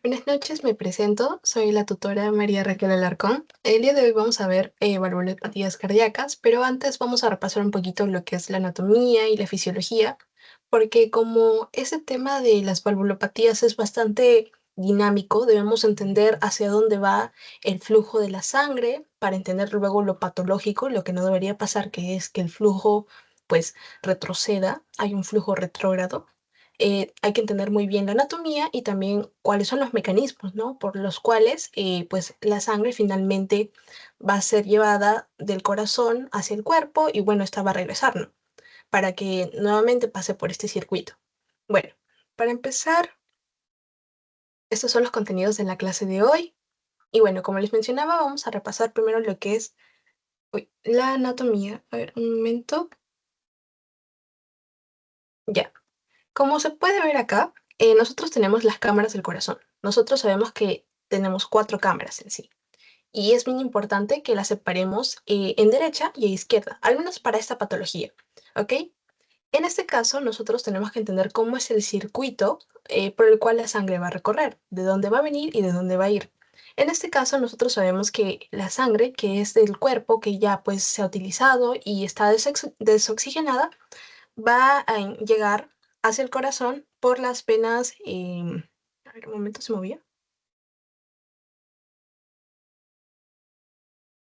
Buenas noches, me presento. Soy la tutora María Raquel Alarcón. El día de hoy vamos a ver valvulopatías cardíacas, pero antes vamos a repasar un poquito lo que es la anatomía y la fisiología, porque como ese tema de las valvulopatías es bastante dinámico, debemos entender hacia dónde va el flujo de la sangre para entender luego lo patológico, lo que no debería pasar, que es que el flujo pues retroceda, hay un flujo retrógrado. Hay que entender muy bien la anatomía y también cuáles son los mecanismos, ¿no? Por los cuales, pues, la sangre finalmente va a ser llevada del corazón hacia el cuerpo y, bueno, esta va a regresar, ¿no? Para que nuevamente pase por este circuito. Bueno, para empezar, estos son los contenidos de la clase de hoy. Y bueno, como les mencionaba, vamos a repasar primero lo que es la anatomía. A ver, un momento. Ya. Como se puede ver acá, nosotros tenemos las cámaras del corazón. Nosotros sabemos que tenemos cuatro cámaras en sí. Y es bien importante que las separemos en derecha y izquierda, al menos para esta patología. ¿Ok? En este caso, nosotros tenemos que entender cómo es el circuito por el cual la sangre va a recorrer, de dónde va a venir y de dónde va a ir. En este caso, nosotros sabemos que la sangre, que es del cuerpo, que ya pues se ha utilizado y está desoxigenada, va a llegar hacia el corazón por las venas. A ver, un momento, se movía.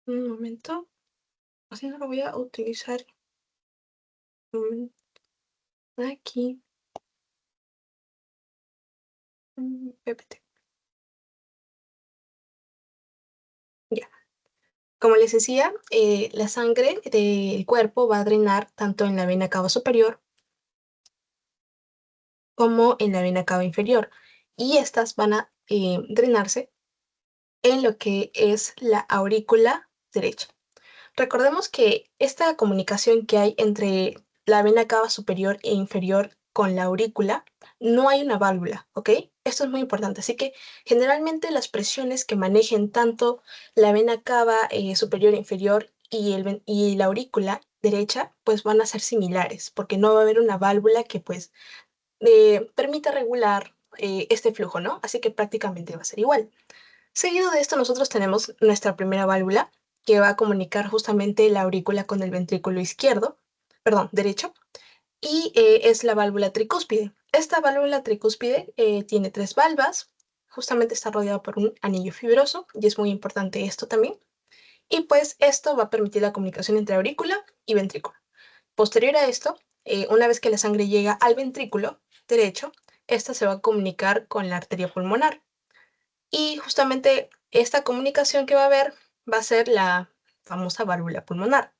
Un momento. Así no lo voy a utilizar. Un momento, aquí. PPT. Ya. Como les decía, la sangre del cuerpo va a drenar tanto en la vena cava superior como en la vena cava inferior. Y estas van a drenarse en lo que es la aurícula derecha. Recordemos que esta comunicación que hay entre la vena cava superior e inferior con la aurícula, no hay una válvula, ¿ok? Esto es muy importante. Así que generalmente las presiones que manejen tanto la vena cava superior e inferior y la aurícula derecha, pues van a ser similares, porque no va a haber una válvula que pues permita regular este flujo, ¿no? Así que prácticamente va a ser igual. Seguido de esto, nosotros tenemos nuestra primera válvula que va a comunicar justamente la aurícula con el ventrículo izquierdo, perdón, derecho, y es la válvula tricúspide. Esta válvula tricúspide tiene tres valvas, justamente está rodeada por un anillo fibroso, y es muy importante esto también. Y pues esto va a permitir la comunicación entre aurícula y ventrículo. Posterior a esto, una vez que la sangre llega al ventrículo derecho, esta se va a comunicar con la arteria pulmonar. Y justamente esta comunicación que va a haber va a ser la famosa válvula pulmonar,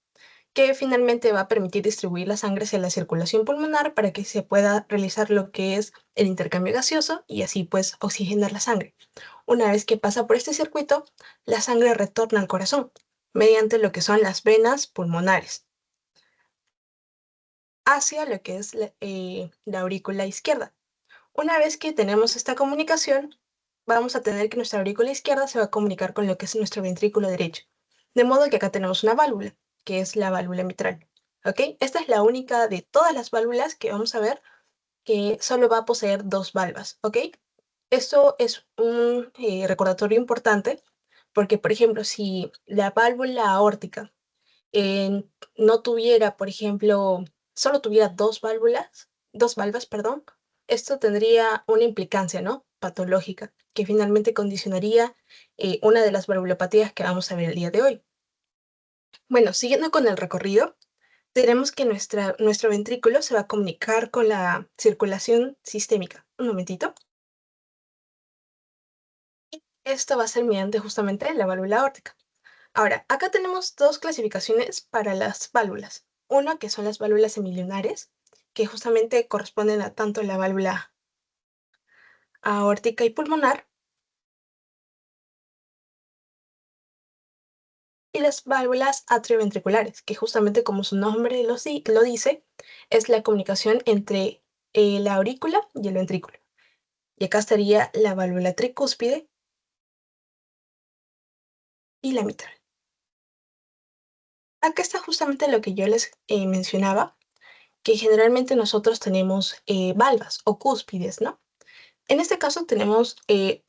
que finalmente va a permitir distribuir la sangre hacia la circulación pulmonar para que se pueda realizar lo que es el intercambio gaseoso y así pues oxigenar la sangre. Una vez que pasa por este circuito, la sangre retorna al corazón mediante lo que son las venas pulmonares hacia lo que es la aurícula izquierda. Una vez que tenemos esta comunicación, vamos a tener que nuestra aurícula izquierda se va a comunicar con lo que es nuestro ventrículo derecho. De modo que acá tenemos una válvula, que es la válvula mitral. ¿Ok? Esta es la única de todas las válvulas que vamos a ver que solo va a poseer dos valvas. ¿Ok? Esto es un recordatorio importante porque, por ejemplo, si la válvula aórtica no tuviera, por ejemplo, solo tuviera dos valvas, perdón, esto tendría una implicancia, ¿no? Patológica, que finalmente condicionaría una de las valvulopatías que vamos a ver el día de hoy. Bueno, siguiendo con el recorrido, tenemos que nuestro ventrículo se va a comunicar con la circulación sistémica. Un momentito. Esto va a ser mediante justamente la válvula aórtica. Ahora, acá tenemos dos clasificaciones para las válvulas. Una que son las válvulas semilunares, que justamente corresponden a tanto la válvula aórtica y pulmonar, y las válvulas atrioventriculares, que justamente como su nombre lo dice, es la comunicación entre la aurícula y el ventrículo. Y acá estaría la válvula tricúspide y la mitral. Acá está justamente lo que yo les mencionaba, que generalmente nosotros tenemos valvas o cúspides, ¿no? En este caso tenemos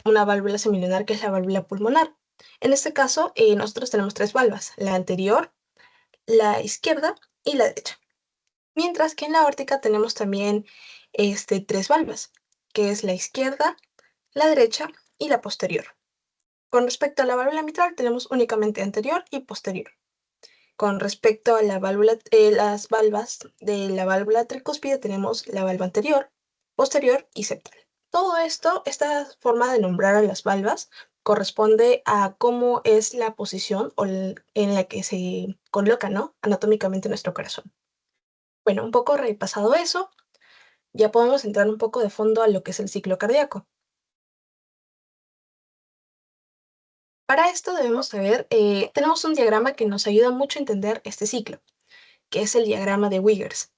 una válvula semilunar que es la válvula pulmonar. En este caso nosotros tenemos tres valvas, la anterior, la izquierda y la derecha. Mientras que en la aórtica tenemos también tres valvas, que es la izquierda, la derecha y la posterior. Con respecto a la válvula mitral tenemos únicamente anterior y posterior. Con respecto a la válvula, las valvas de la válvula tricúspide tenemos la valva anterior, posterior y septal. Todo esto, esta forma de nombrar a las valvas, corresponde a cómo es la posición en la que se coloca, ¿no? Anatómicamente nuestro corazón. Bueno, un poco repasado eso, ya podemos entrar un poco de fondo a lo que es el ciclo cardíaco. Para esto debemos saber, tenemos un diagrama que nos ayuda mucho a entender este ciclo, que es el diagrama de Wiggers.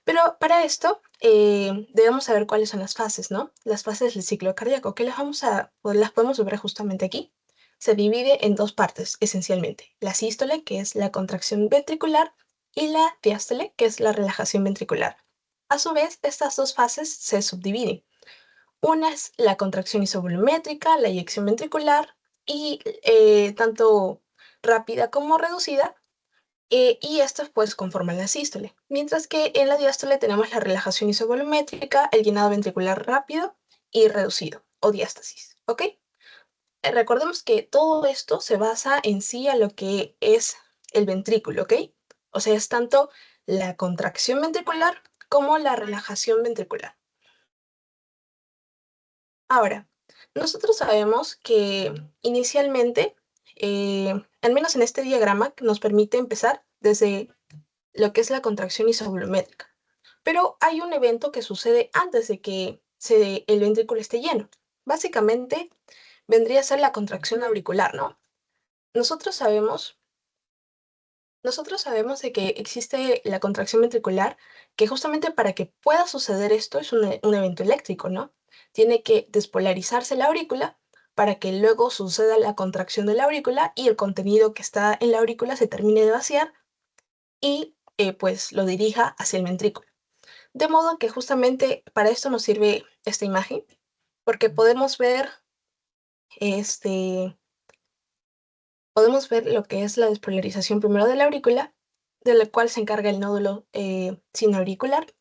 Pero para esto debemos saber cuáles son las fases, ¿no? Las fases del ciclo cardíaco, que pues, las podemos ver justamente aquí. Se divide en dos partes, esencialmente. La sístole, que es la contracción ventricular, y la diástole, que es la relajación ventricular. A su vez, estas dos fases se subdividen. Una es la contracción isovolumétrica, la eyección ventricular, y tanto rápida como reducida, y estas pues conforman la sístole. Mientras que en la diástole tenemos la relajación isovolumétrica, el llenado ventricular rápido y reducido, o diástasis, ¿ok? Recordemos que todo esto se basa en sí a lo que es el ventrículo, ¿ok? O sea, es tanto la contracción ventricular como la relajación ventricular. Ahora, nosotros sabemos que inicialmente, al menos en este diagrama, que nos permite empezar desde lo que es la contracción isovolumétrica. Pero hay un evento que sucede antes de que el ventrículo esté lleno. Básicamente vendría a ser la contracción auricular, ¿no? Nosotros sabemos, nosotros sabemos de que existe la contracción ventricular, que justamente para que pueda suceder esto es un evento eléctrico, ¿no? Tiene que despolarizarse la aurícula para que luego suceda la contracción de la aurícula y el contenido que está en la aurícula se termine de vaciar y pues lo dirija hacia el ventrículo. De modo que justamente para esto nos sirve esta imagen, porque este, podemos ver lo que es la despolarización primero de la aurícula, de la cual se encarga el nódulo sinoauricular,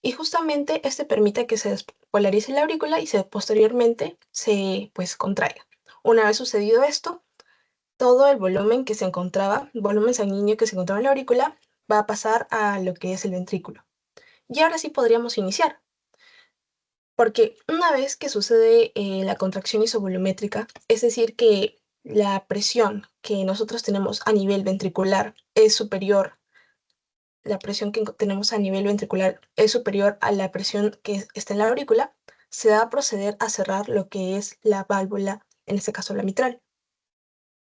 y justamente este permite que se despolarice la aurícula y posteriormente se pues contraiga. Una vez sucedido esto, todo el volumen sanguíneo que se encontraba en la aurícula, va a pasar a lo que es el ventrículo. Y ahora sí podríamos iniciar. Porque una vez que sucede la contracción isovolumétrica, es decir, que la presión que nosotros tenemos a nivel ventricular es superior, la presión que tenemos a nivel ventricular es superior a la presión que está en la aurícula, se va a proceder a cerrar lo que es la válvula, en este caso la mitral.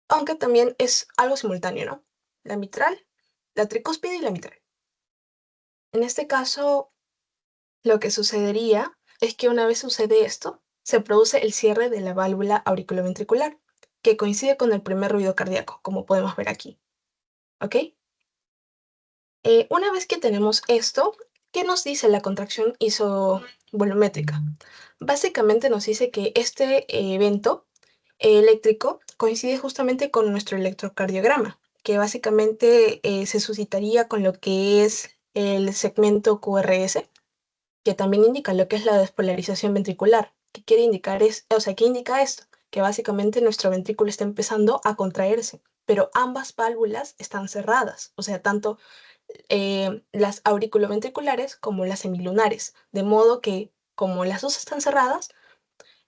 Aunque también es algo simultáneo, ¿no? La mitral, la tricúspide y la mitral. En este caso, lo que sucedería es que una vez sucede esto, se produce el cierre de la válvula auriculoventricular, que coincide con el primer ruido cardíaco, como podemos ver aquí. ¿Ok? Una vez que tenemos esto, ¿qué nos dice la contracción isovolumétrica? Básicamente nos dice que este evento eléctrico coincide justamente con nuestro electrocardiograma, que básicamente se suscitaría con lo que es el segmento QRS, que también indica lo que es la despolarización ventricular. ¿Qué quiere indicar o sea, qué indica esto? Que básicamente nuestro ventrículo está empezando a contraerse, pero ambas válvulas están cerradas, o sea, tanto las auriculoventriculares como las semilunares, de modo que como las dos están cerradas,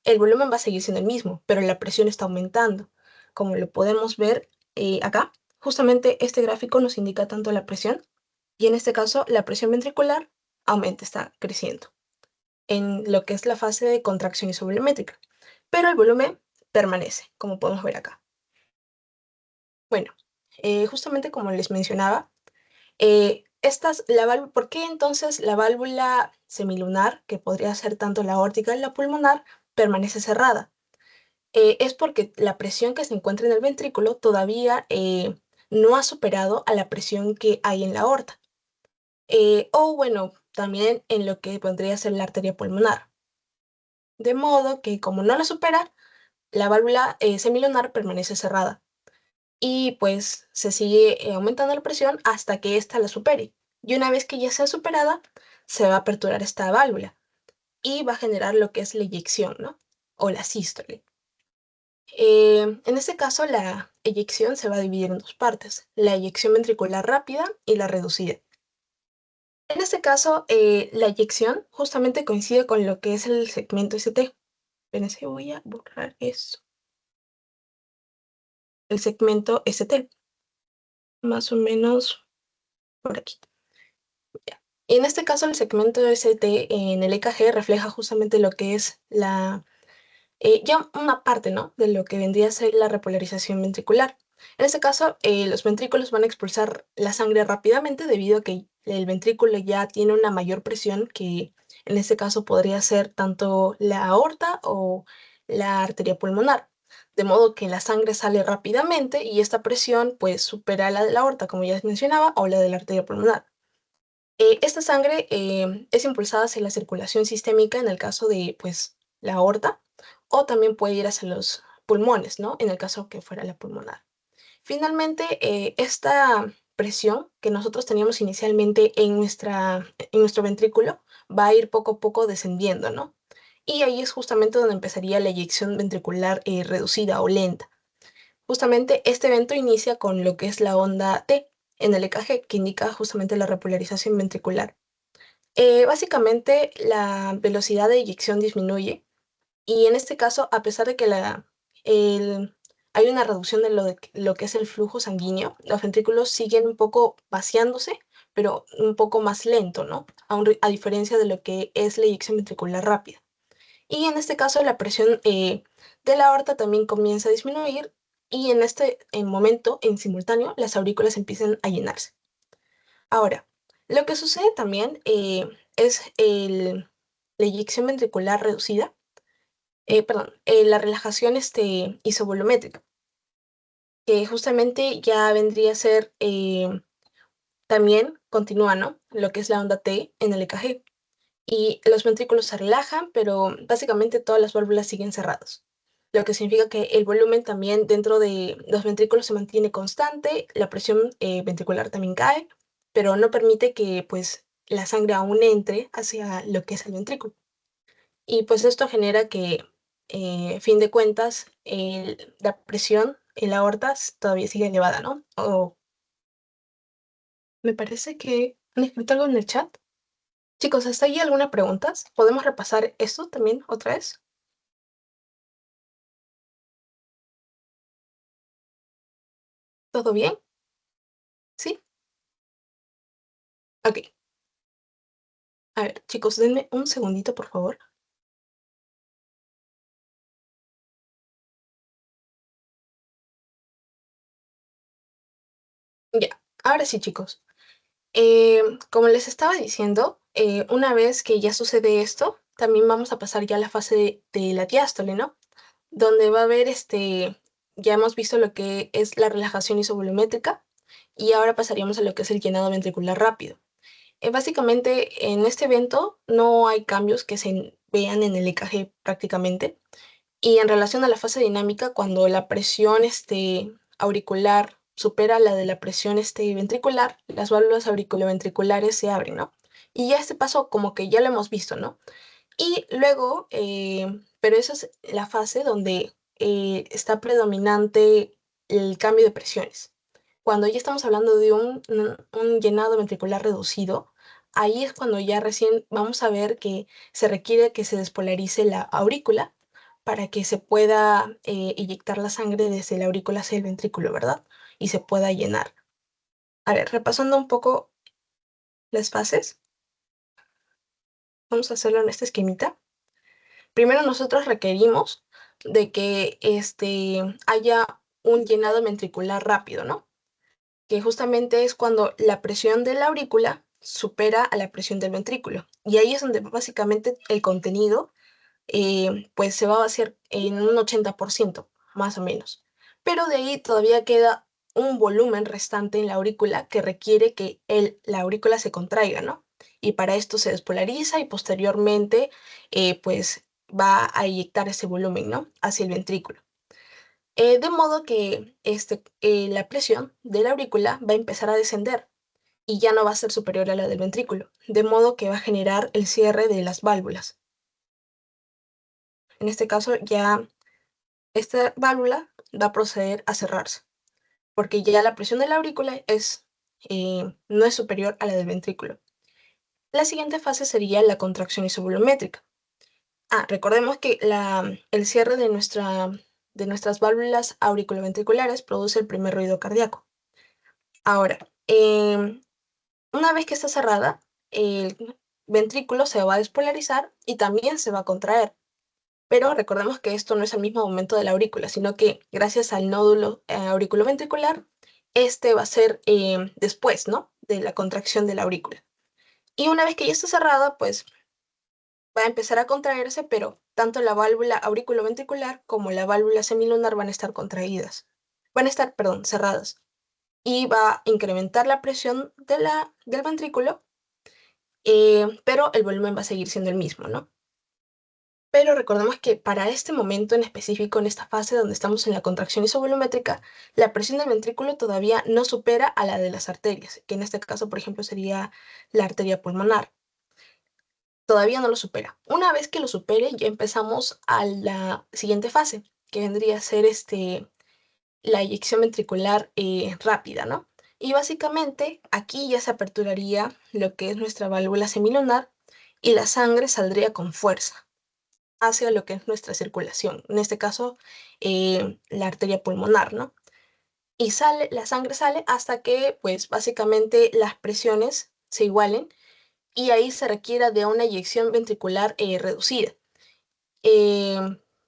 el volumen va a seguir siendo el mismo, pero la presión está aumentando. Como lo podemos ver acá, justamente este gráfico nos indica tanto la presión, y en este caso la presión ventricular aumenta, está creciendo en lo que es la fase de contracción isovolumétrica, pero el volumen permanece, como podemos ver acá. Bueno, justamente como les mencionaba, ¿por qué entonces la válvula semilunar, que podría ser tanto la aórtica y la pulmonar, permanece cerrada? Es porque la presión que se encuentra en el ventrículo todavía no ha superado a la presión que hay en la aorta. O bueno, también en lo que podría ser la arteria pulmonar. de modo que como no la supera, la válvula semilunar permanece cerrada y pues se sigue aumentando la presión hasta que ésta la supere. Y una vez que ya sea superada, se va a aperturar esta válvula y va a generar lo que es la eyección, ¿no? O la sístole. En este caso, la eyección se va a dividir en dos partes, la eyección ventricular rápida y la reducida. En este caso, la eyección justamente coincide con lo que es el segmento ST. Espérense, voy a borrar eso. El segmento ST, más o menos por aquí. Ya. Y en este caso, el segmento ST en el EKG refleja justamente lo que es ya una parte, ¿no? De lo que vendría a ser la repolarización ventricular. En este caso, los ventrículos van a expulsar la sangre rápidamente debido a que el ventrículo ya tiene una mayor presión que en este caso podría ser tanto la aorta o la arteria pulmonar. De modo que la sangre sale rápidamente y esta presión pues supera la de la aorta, como ya les mencionaba, o la de la arteria pulmonar. Esta sangre es impulsada hacia la circulación sistémica en el caso de pues la aorta o también puede ir hacia los pulmones, ¿no? En el caso que fuera la pulmonar. Finalmente, esta presión que nosotros teníamos inicialmente en nuestro ventrículo va a ir poco a poco descendiendo, ¿no? Y ahí es justamente donde empezaría la eyección ventricular reducida o lenta. Justamente este evento inicia con lo que es la onda T en el EKG, que indica justamente la repolarización ventricular. Básicamente, la velocidad de eyección disminuye y en este caso, a pesar de que el- hay una reducción de lo que es el flujo sanguíneo, los ventrículos siguen un poco vaciándose, pero un poco más lento, ¿no? A diferencia de lo que es la eyección ventricular rápida. Y en este caso, la presión de la aorta también comienza a disminuir y en este momento, en simultáneo, las aurículas empiezan a llenarse. Ahora, lo que sucede también es la eyección ventricular reducida, perdón, la relajación isovolumétrica, que justamente ya vendría a ser también continúa, ¿no? Lo que es la onda T en el EKG. Y los ventrículos se relajan, pero básicamente todas las válvulas siguen cerradas. Lo que significa que el volumen también dentro de los ventrículos se mantiene constante, la presión ventricular también cae, pero no permite que pues la sangre aún entre hacia lo que es el ventrículo. Y pues esto genera que, fin de cuentas, la presión en la aorta todavía sigue elevada, ¿no? O me parece que han escrito algo en el chat. Chicos, ¿hasta ahí alguna pregunta? ¿Podemos repasar esto también otra vez? ¿Todo bien? ¿Sí? Ok. A ver, chicos, denme un segundito, por favor. Ya, ahora sí, chicos. Como les estaba diciendo, una vez que ya sucede esto, también vamos a pasar ya a la fase de la diástole, ¿no? Donde va a haber ya hemos visto lo que es la relajación isovolumétrica y ahora pasaríamos a lo que es el llenado ventricular rápido. Básicamente, en este evento no hay cambios que se vean en el EKG prácticamente. Y en relación a la fase dinámica, cuando la presión auricular supera la de la presión ventricular, las válvulas auriculoventriculares se abren, ¿no? Y ya este paso como que ya lo hemos visto, ¿no? Y luego, pero esa es la fase donde está predominante el cambio de presiones. Cuando ya estamos hablando de un llenado ventricular reducido, ahí es cuando ya recién vamos a ver que se requiere que se despolarice la aurícula para que se pueda inyectar la sangre desde la aurícula hacia el ventrículo, ¿verdad? Y se pueda llenar. A ver, repasando un poco las fases, vamos a hacerlo en este esquemita. Primero nosotros requerimos de que haya un llenado ventricular rápido, ¿no? Que justamente es cuando la presión de la aurícula supera a la presión del ventrículo. Y ahí es donde básicamente el contenido pues se va a vaciar en un 80%, más o menos. Pero de ahí todavía queda un volumen restante en la aurícula que requiere que la aurícula se contraiga, ¿no? Y para esto se despolariza y posteriormente, pues va a eyectar ese volumen, ¿no? Hacia el ventrículo. De modo que la presión de la aurícula va a empezar a descender y ya no va a ser superior a la del ventrículo, de modo que va a generar el cierre de las válvulas. En este caso ya esta válvula va a proceder a cerrarse, porque ya la presión de la aurícula no es superior a la del ventrículo. La siguiente fase sería la contracción isovolumétrica. Recordemos que el cierre de nuestras válvulas auriculoventriculares produce el primer ruido cardíaco. Ahora, una vez que está cerrada, el ventrículo se va a despolarizar y también se va a contraer. Pero recordemos que esto no es al mismo momento de la aurícula, sino que gracias al nódulo auriculoventricular, este va a ser después, ¿no? De la contracción de la aurícula. Y una vez que ya está cerrada, pues va a empezar a contraerse, pero tanto la válvula auriculoventricular como la válvula semilunar van a estar contraídas. Van a estar, perdón, cerradas. Y va a incrementar la presión del ventrículo, pero el volumen va a seguir siendo el mismo, ¿no? Pero recordemos que para este momento en específico, en esta fase donde estamos en la contracción isovolumétrica, la presión del ventrículo todavía no supera a la de las arterias, que en este caso, por ejemplo, sería la arteria pulmonar. Todavía no lo supera. Una vez que lo supere, ya empezamos a la siguiente fase, que vendría a ser la eyección ventricular rápida, ¿no? Y básicamente aquí ya se aperturaría lo que es nuestra válvula semilunar y la sangre saldría con fuerza hacia lo que es nuestra circulación, en este caso la arteria pulmonar, ¿no? Y la sangre sale hasta que, pues básicamente las presiones se igualen y ahí se requiera de una eyección ventricular reducida. Eh,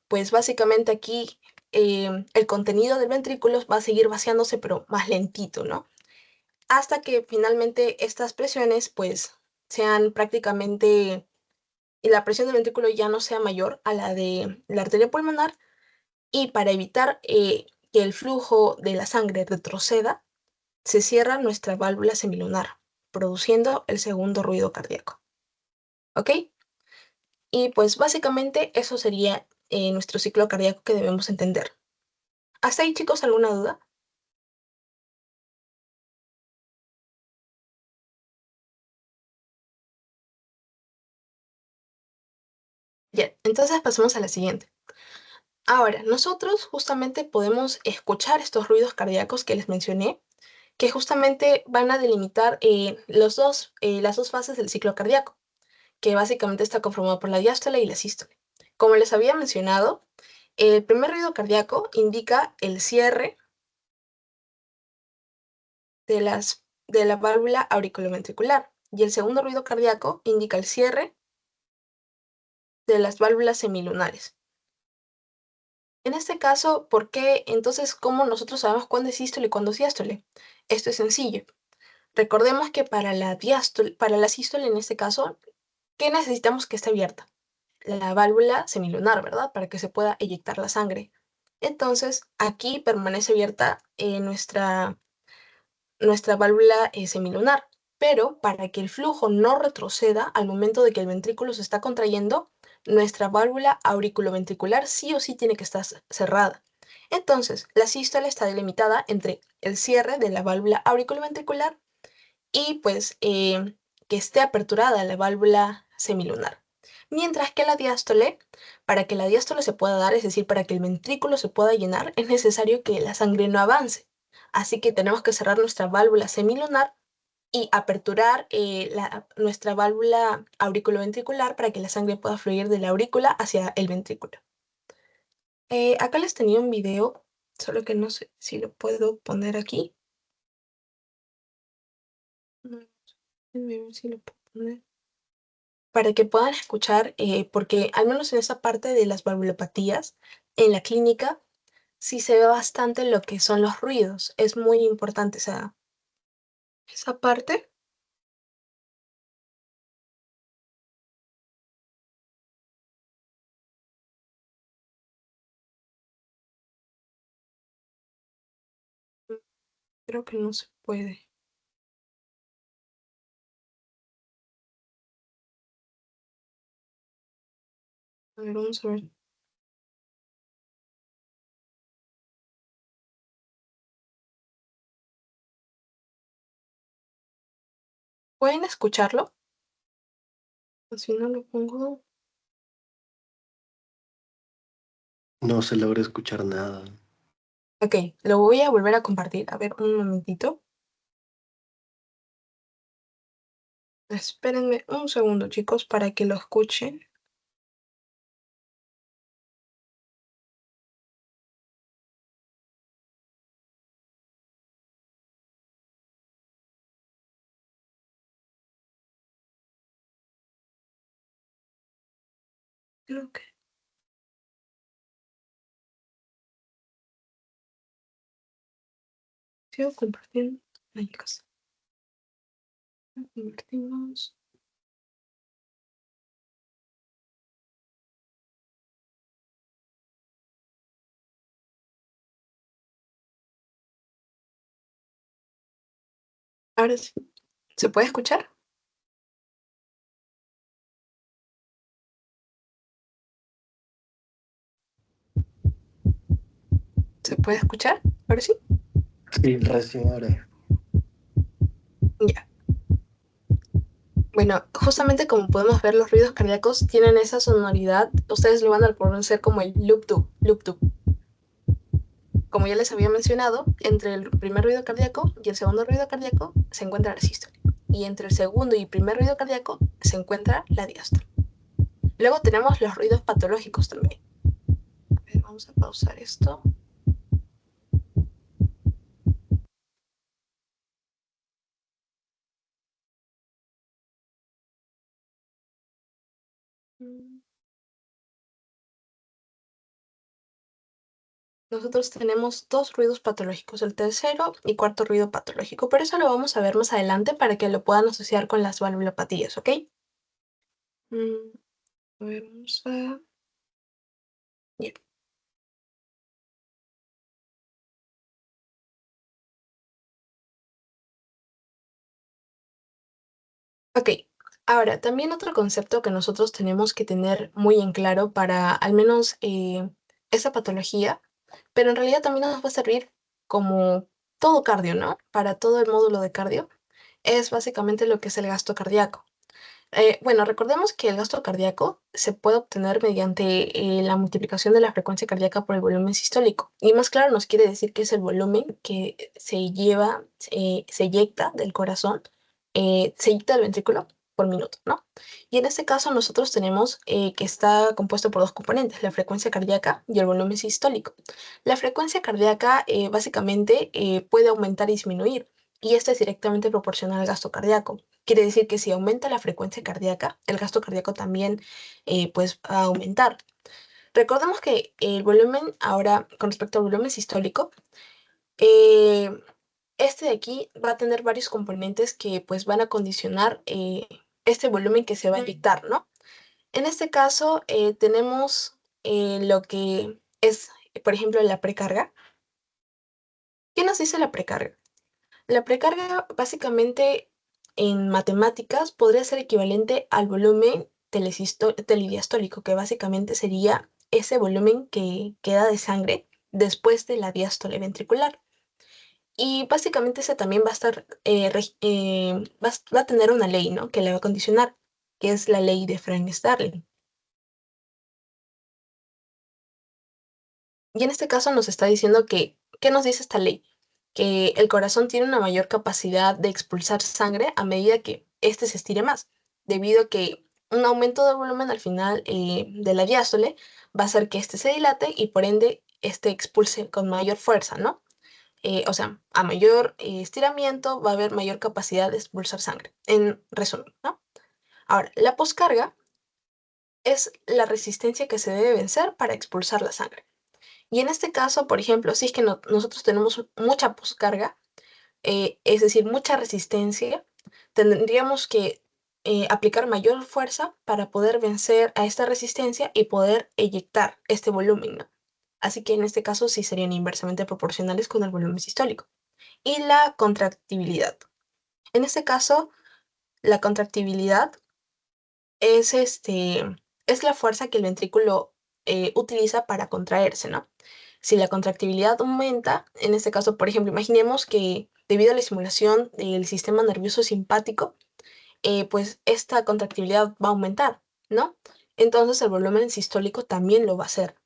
pues básicamente aquí el contenido del ventrículo va a seguir vaciándose, pero más lentito, ¿no? Hasta que finalmente estas presiones, pues, sean prácticamente, y la presión del ventrículo ya no sea mayor a la de la arteria pulmonar, y para evitar que el flujo de la sangre retroceda, se cierra nuestra válvula semilunar, produciendo el segundo ruido cardíaco. ¿Ok? Y pues básicamente eso sería nuestro ciclo cardíaco que debemos entender. ¿Hasta ahí, chicos, alguna duda? Bien, entonces pasemos a la siguiente. Ahora, nosotros justamente podemos escuchar estos ruidos cardíacos que les mencioné, que justamente van a delimitar las dos fases del ciclo cardíaco, que básicamente está conformado por la diástole y la sístole. Como les había mencionado, el primer ruido cardíaco indica el cierre de la válvula auriculoventricular y el segundo ruido cardíaco indica el cierre de las válvulas semilunares. En este caso, ¿por qué? Entonces, ¿cómo nosotros sabemos cuándo es sístole y cuándo es diástole? Esto es sencillo. Recordemos que para la sístole en este caso, ¿qué necesitamos que esté abierta? La válvula semilunar, ¿verdad? Para que se pueda eyectar la sangre. Entonces, aquí permanece abierta nuestra válvula semilunar, pero para que el flujo no retroceda al momento de que el ventrículo se está contrayendo, nuestra válvula auriculoventricular sí o sí tiene que estar cerrada. Entonces, la sístole está delimitada entre el cierre de la válvula auriculoventricular y pues que esté aperturada la válvula semilunar. Mientras que la diástole, para que la diástole se pueda dar, es decir, para que el ventrículo se pueda llenar, es necesario que la sangre no avance. Así que tenemos que cerrar nuestra válvula semilunar y aperturar nuestra válvula auriculoventricular para que la sangre pueda fluir de la aurícula hacia el ventrículo. Acá les tenía un video, solo que no sé si lo puedo poner aquí. No, déjenme ver si lo puedo poner. Para que puedan escuchar, porque al menos en esa parte de las valvulopatías, en la clínica, sí se ve bastante lo que son los ruidos. Es muy importante esa parte. Creo que no se puede. ver, vamos a ver. ¿Pueden escucharlo? O si no lo pongo. No se logra escuchar nada. Ok, lo voy a volver a compartir. A ver, un momentito. Espérenme un segundo, chicos, para que lo escuchen. Creo que sigo compartiendo. Ay, casa. Compartimos. Ahora sí. ¿Se puede escuchar? ¿Se puede escuchar? Ahora sí. Sí, recién ahora. Ya. Bueno, justamente como podemos ver, los ruidos cardíacos tienen esa sonoridad. Ustedes lo van a reconocer como el loop-doo, loop-doo. Como ya les había mencionado, entre el primer ruido cardíaco y el segundo ruido cardíaco se encuentra la sístole. Y entre el segundo y primer ruido cardíaco se encuentra la diástole. Luego tenemos los ruidos patológicos también. A ver, vamos a pausar esto. Nosotros tenemos dos ruidos patológicos, el tercero y cuarto ruido patológico, pero eso lo vamos a ver más adelante para que lo puedan asociar con las valvulopatías, ¿ok? A ver, vamos a... Bien. Ok, ahora también otro concepto que nosotros tenemos que tener muy en claro para al menos esa patología, pero en realidad también nos va a servir como todo cardio, ¿no? Para todo el módulo de cardio, es básicamente lo que es el gasto cardíaco. Bueno, recordemos que el gasto cardíaco se puede obtener mediante la multiplicación de la frecuencia cardíaca por el volumen sistólico. Y más claro nos quiere decir que es el volumen que se lleva, se eyecta del corazón, se eyecta del ventrículo por minuto, ¿no? Y en este caso nosotros tenemos que está compuesto por dos componentes, la frecuencia cardíaca y el volumen sistólico. La frecuencia cardíaca básicamente puede aumentar y disminuir, y esta es directamente proporcional al gasto cardíaco. Quiere decir que si aumenta la frecuencia cardíaca, el gasto cardíaco también pues, va a aumentar. Recordemos que el volumen, ahora con respecto al volumen sistólico, eh, este de aquí va a tener varios componentes que pues van a condicionar este volumen que se va a inyectar, ¿no? En este caso tenemos lo que es, por ejemplo, la precarga. ¿Qué nos dice la precarga? La precarga básicamente en matemáticas podría ser equivalente al volumen telediastólico, que básicamente sería ese volumen que queda de sangre después de la diástole ventricular. Y básicamente ese también va a estar, va a tener una ley, ¿no? Que le va a condicionar, que es la ley de Frank-Starling. Y en este caso nos está diciendo que, ¿qué nos dice esta ley? Que el corazón tiene una mayor capacidad de expulsar sangre a medida que éste se estire más, debido a que un aumento del volumen al final de la diástole va a hacer que éste se dilate y por ende este expulse con mayor fuerza, ¿no? O sea, a mayor estiramiento va a haber mayor capacidad de expulsar sangre, en resumen, ¿no? Ahora, la poscarga es la resistencia que se debe vencer para expulsar la sangre. Y en este caso, por ejemplo, si es que nosotros tenemos mucha poscarga, es decir, mucha resistencia, tendríamos que aplicar mayor fuerza para poder vencer a esta resistencia y poder eyectar este volumen, ¿no? Así que en este caso sí serían inversamente proporcionales con el volumen sistólico. Y la contractibilidad. En este caso, la contractibilidad es es la fuerza que el ventrículo utiliza para contraerse, ¿no? Si la contractibilidad aumenta, en este caso, por ejemplo, imaginemos que debido a la estimulación del sistema nervioso simpático, pues esta contractibilidad va a aumentar, ¿no? Entonces el volumen sistólico también lo va a hacer.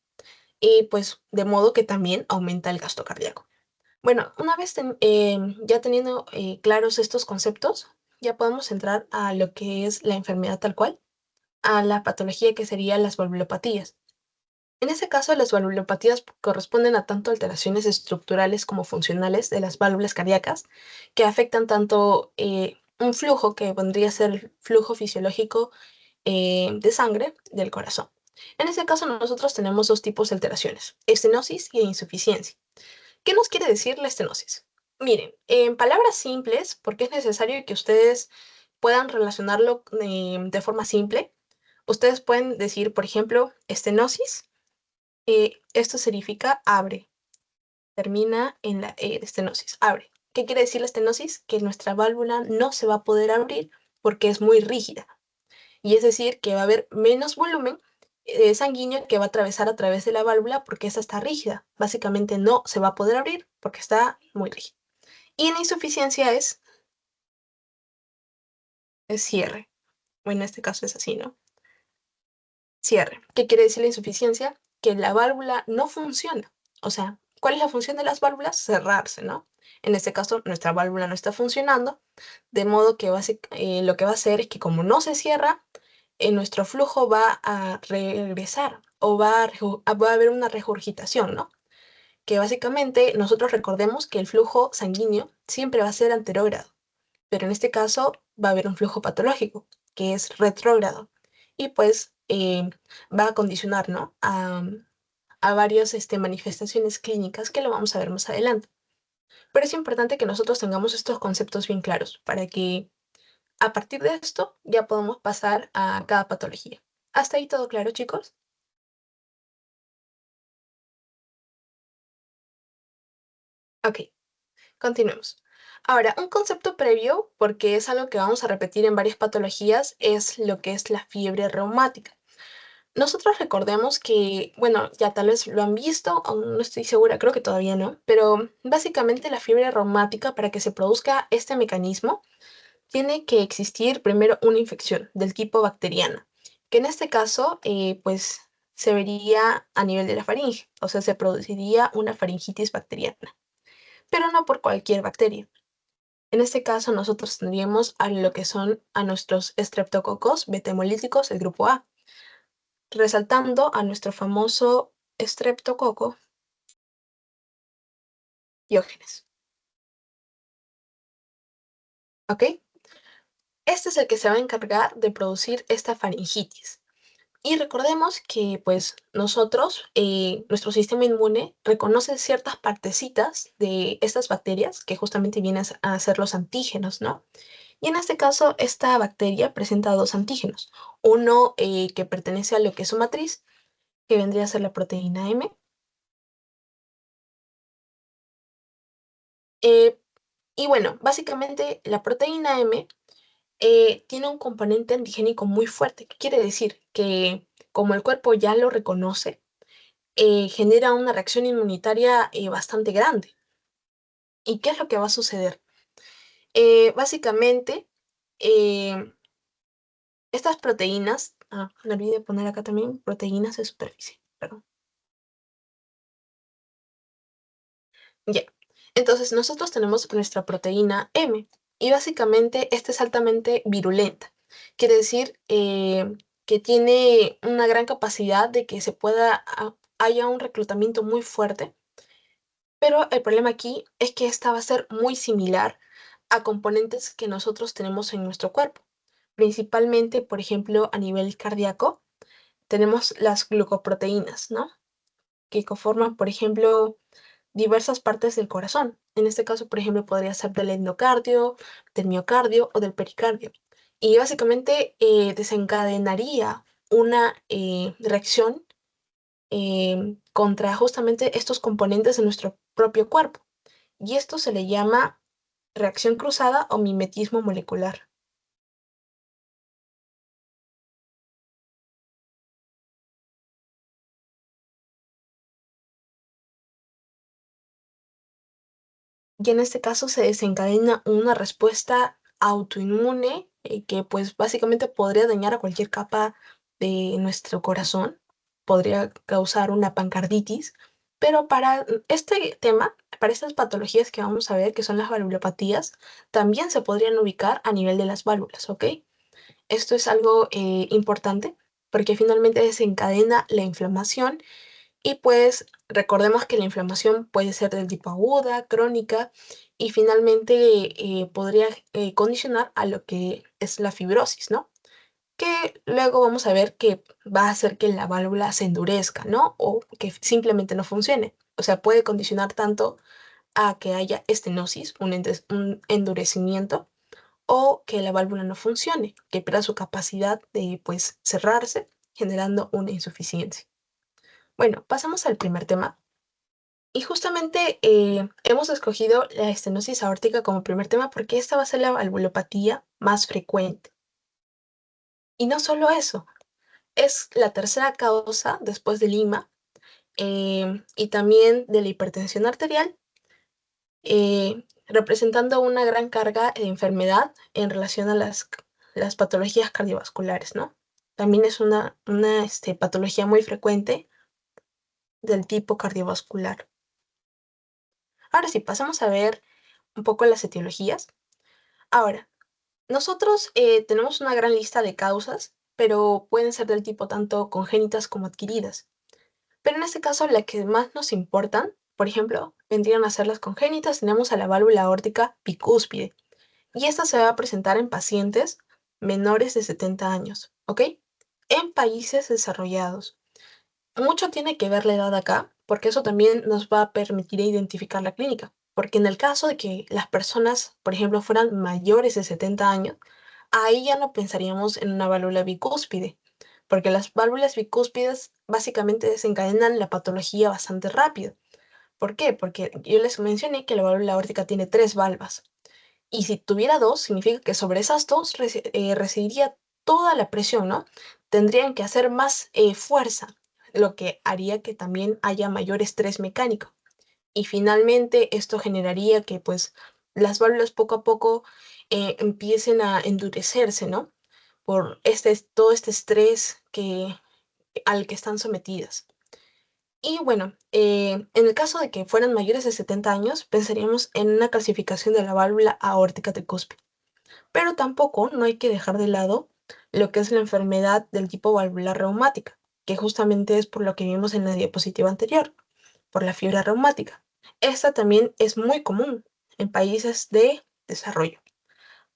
Y pues de modo que también aumenta el gasto cardíaco. Bueno, una vez ya teniendo claros estos conceptos, ya podemos entrar a lo que es la enfermedad tal cual, a la patología que serían las valvulopatías. En este caso, las valvulopatías corresponden a tanto alteraciones estructurales como funcionales de las válvulas cardíacas que afectan tanto un flujo que vendría a ser el flujo fisiológico de sangre del corazón. En este caso, nosotros tenemos dos tipos de alteraciones, estenosis y insuficiencia. ¿Qué nos quiere decir la estenosis? Miren, en palabras simples, porque es necesario que ustedes puedan relacionarlo de forma simple, ustedes pueden decir, por ejemplo, estenosis. Esto significa abre, termina en la E de estenosis, abre. ¿Qué quiere decir la estenosis? Que nuestra válvula no se va a poder abrir porque es muy rígida. Y es decir, que va a haber menos volumen sanguíneo que va a atravesar a través de la válvula porque esta está rígida. Básicamente no se va a poder abrir porque está muy rígida. Y la insuficiencia es cierre. Bueno, en este caso es así, ¿no? Cierre. ¿Qué quiere decir la insuficiencia? Que la válvula no funciona. O sea, ¿cuál es la función de las válvulas? Cerrarse, ¿no? En este caso, nuestra válvula no está funcionando, de modo que lo que va a hacer es que como no se cierra, nuestro flujo va a regresar o va a haber una regurgitación, ¿no? Que básicamente nosotros recordemos que el flujo sanguíneo siempre va a ser anterógrado, pero en este caso va a haber un flujo patológico, que es retrógrado, y pues va a condicionar, ¿no? A varias manifestaciones clínicas que lo vamos a ver más adelante. Pero es importante que nosotros tengamos estos conceptos bien claros para que a partir de esto ya podamos pasar a cada patología. ¿Hasta ahí todo claro, chicos? Ok, continuemos. Ahora, un concepto previo, porque es algo que vamos a repetir en varias patologías, es lo que es la fiebre reumática. Nosotros recordemos que, bueno, ya tal vez lo han visto, aún no estoy segura, creo que todavía no, pero básicamente la fiebre reumática, para que se produzca este mecanismo, tiene que existir primero una infección del tipo bacteriana, que en este caso, pues, se vería a nivel de la faringe, o sea, se produciría una faringitis bacteriana, pero no por cualquier bacteria. En este caso, nosotros tendríamos a lo que son a nuestros estreptococos beta-hemolíticos del grupo A, resaltando a nuestro famoso estreptococo Diógenes. ¿Ok? Este es el que se va a encargar de producir esta faringitis. Y recordemos que, pues, nosotros, nuestro sistema inmune reconoce ciertas partecitas de estas bacterias que justamente vienen a ser los antígenos, ¿no? Y en este caso, esta bacteria presenta dos antígenos. Uno que pertenece a lo que es su matriz, que vendría a ser la proteína M. eh, y bueno, básicamente la proteína M tiene un componente antigénico muy fuerte. ¿Qué quiere decir? Que como el cuerpo ya lo reconoce, genera una reacción inmunitaria bastante grande. ¿Y qué es lo que va a suceder? Básicamente, eh, estas proteínas, me olvidé poner acá también proteínas de superficie, perdón. Ya. Entonces, nosotros tenemos nuestra proteína M y básicamente esta es altamente virulenta. Quiere decir que tiene una gran capacidad de que haya un reclutamiento muy fuerte, pero el problema aquí es que esta va a ser muy similar a componentes que nosotros tenemos en nuestro cuerpo. Principalmente, por ejemplo, a nivel cardíaco, tenemos las glucoproteínas, ¿no? Que conforman, por ejemplo, diversas partes del corazón. En este caso, por ejemplo, podría ser del endocardio, del miocardio o del pericardio. Y básicamente desencadenaría una reacción contra justamente estos componentes de nuestro propio cuerpo. Y esto se le llama reacción cruzada o mimetismo molecular. y en este caso se desencadena una respuesta autoinmune que pues básicamente podría dañar a cualquier capa de nuestro corazón, podría causar una pancarditis, pero para este tema, para estas patologías que vamos a ver, que son las valvulopatías, también se podrían ubicar a nivel de las válvulas, ¿ok? Esto es algo importante porque finalmente desencadena la inflamación y pues recordemos que la inflamación puede ser del tipo aguda, crónica y finalmente podría condicionar a lo que es la fibrosis, ¿no? Que luego vamos a ver que va a hacer que la válvula se endurezca, ¿no? O que simplemente no funcione. O sea, puede condicionar tanto a que haya estenosis, un endurecimiento, o que la válvula no funcione, que pierda su capacidad de, pues, cerrarse, generando una insuficiencia. Bueno, pasamos al primer tema. Y justamente hemos escogido la estenosis aórtica como primer tema porque esta va a ser la valvulopatía más frecuente. Y no solo eso, es la tercera causa después de Lima y también de la hipertensión arterial, representando una gran carga de enfermedad en relación a las patologías cardiovasculares, ¿no? También es una patología muy frecuente del tipo cardiovascular. Ahora sí, pasamos a ver un poco las etiologías. Ahora, nosotros tenemos una gran lista de causas, pero pueden ser del tipo tanto congénitas como adquiridas. Pero en este caso, las que más nos importan, por ejemplo, vendrían a ser las congénitas. Tenemos a la válvula aórtica bicúspide, y esta se va a presentar en pacientes menores de 70 años, ¿ok? En países desarrollados. Mucho tiene que ver la edad acá, porque eso también nos va a permitir identificar la clínica. Porque en el caso de que las personas, por ejemplo, fueran mayores de 70 años, ahí ya no pensaríamos en una válvula bicúspide, porque las válvulas bicúspides básicamente desencadenan la patología bastante rápido. ¿Por qué? Porque yo les mencioné que la válvula aórtica tiene tres valvas. Y si tuviera dos, significa que sobre esas dos residiría toda la presión, ¿no? Tendrían que hacer más fuerza, lo que haría que también haya mayor estrés mecánico. Y finalmente esto generaría que pues las válvulas poco a poco empiecen a endurecerse, ¿no? Por todo este estrés al que están sometidas. Y bueno, en el caso de que fueran mayores de 70 años, pensaríamos en una clasificación de la válvula aórtica tricúspide. Pero tampoco no hay que dejar de lado lo que es la enfermedad del tipo valvular reumática, que justamente es por lo que vimos en la diapositiva anterior, por la fibra reumática. Esta también es muy común en países de desarrollo.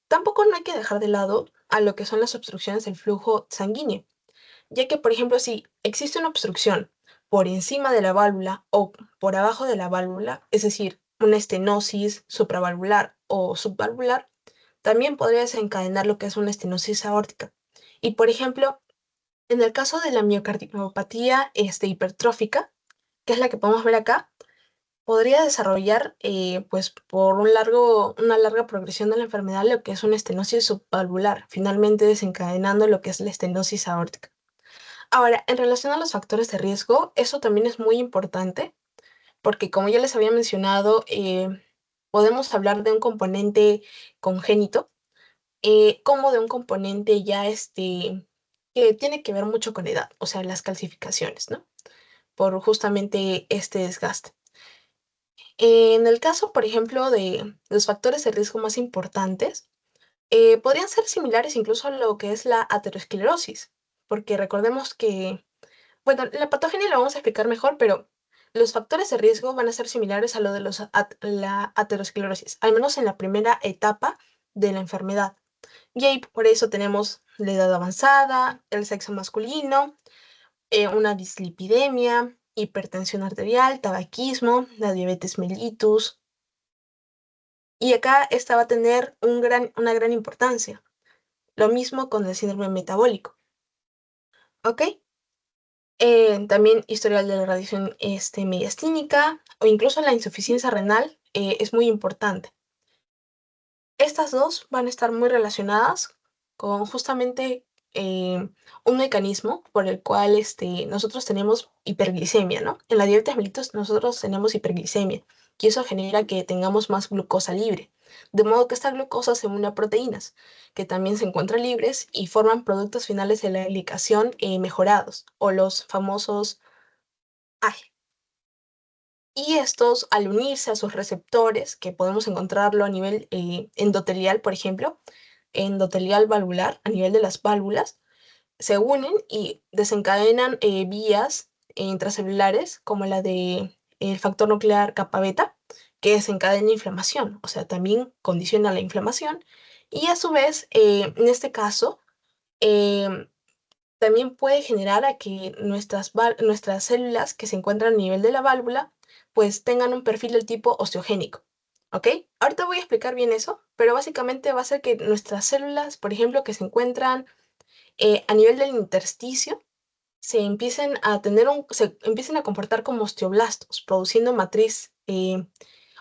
Tampoco no hay que dejar de lado a lo que son las obstrucciones del flujo sanguíneo, ya que, por ejemplo, si existe una obstrucción por encima de la válvula o por abajo de la válvula, es decir, una estenosis supravalvular o subvalvular, también podría desencadenar lo que es una estenosis aórtica. Y, por ejemplo, en el caso de la miocardiopatía hipertrófica, que es la que podemos ver acá, podría desarrollar, pues, por una larga progresión de la enfermedad, lo que es una estenosis subvalvular, finalmente desencadenando lo que es la estenosis aórtica. Ahora, en relación a los factores de riesgo, eso también es muy importante, porque como ya les había mencionado, podemos hablar de un componente congénito, como de un componente ya que tiene que ver mucho con edad, o sea, las calcificaciones, ¿no? Por justamente este desgaste. En el caso, por ejemplo, de los factores de riesgo más importantes, podrían ser similares incluso a lo que es la aterosclerosis, porque recordemos que, bueno, la patogenia la vamos a explicar mejor, pero los factores de riesgo van a ser similares a lo de la aterosclerosis, al menos en la primera etapa de la enfermedad. Y ahí por eso tenemos la edad avanzada, el sexo masculino, una dislipidemia, hipertensión arterial, tabaquismo, la diabetes mellitus. Y acá esta va a tener una gran importancia. Lo mismo con el síndrome metabólico. ¿Ok? También historial de la radiación mediastínica o incluso la insuficiencia renal es muy importante. Estas dos van a estar muy relacionadas con justamente un mecanismo por el cual nosotros tenemos hiperglicemia, ¿no? En la diabetes mellitus nosotros tenemos hiperglicemia, y eso genera que tengamos más glucosa libre. De modo que esta glucosa se une a proteínas, que también se encuentran libres y forman productos finales de la glicación mejorados, o los famosos AGE. Y estos, al unirse a sus receptores, que podemos encontrarlo a nivel endotelial, por ejemplo, endotelial valvular, a nivel de las válvulas, se unen y desencadenan vías intracelulares como la de el factor nuclear kappa beta, que desencadena inflamación, o sea, también condiciona la inflamación. Y a su vez, en este caso, em, también puede generar a que nuestras células que se encuentran a nivel de la válvula, pues tengan un perfil del tipo osteogénico. ¿Ok? Ahorita voy a explicar bien eso, pero básicamente va a ser que nuestras células, por ejemplo, que se encuentran a nivel del intersticio, se empiecen a comportar como osteoblastos, produciendo matriz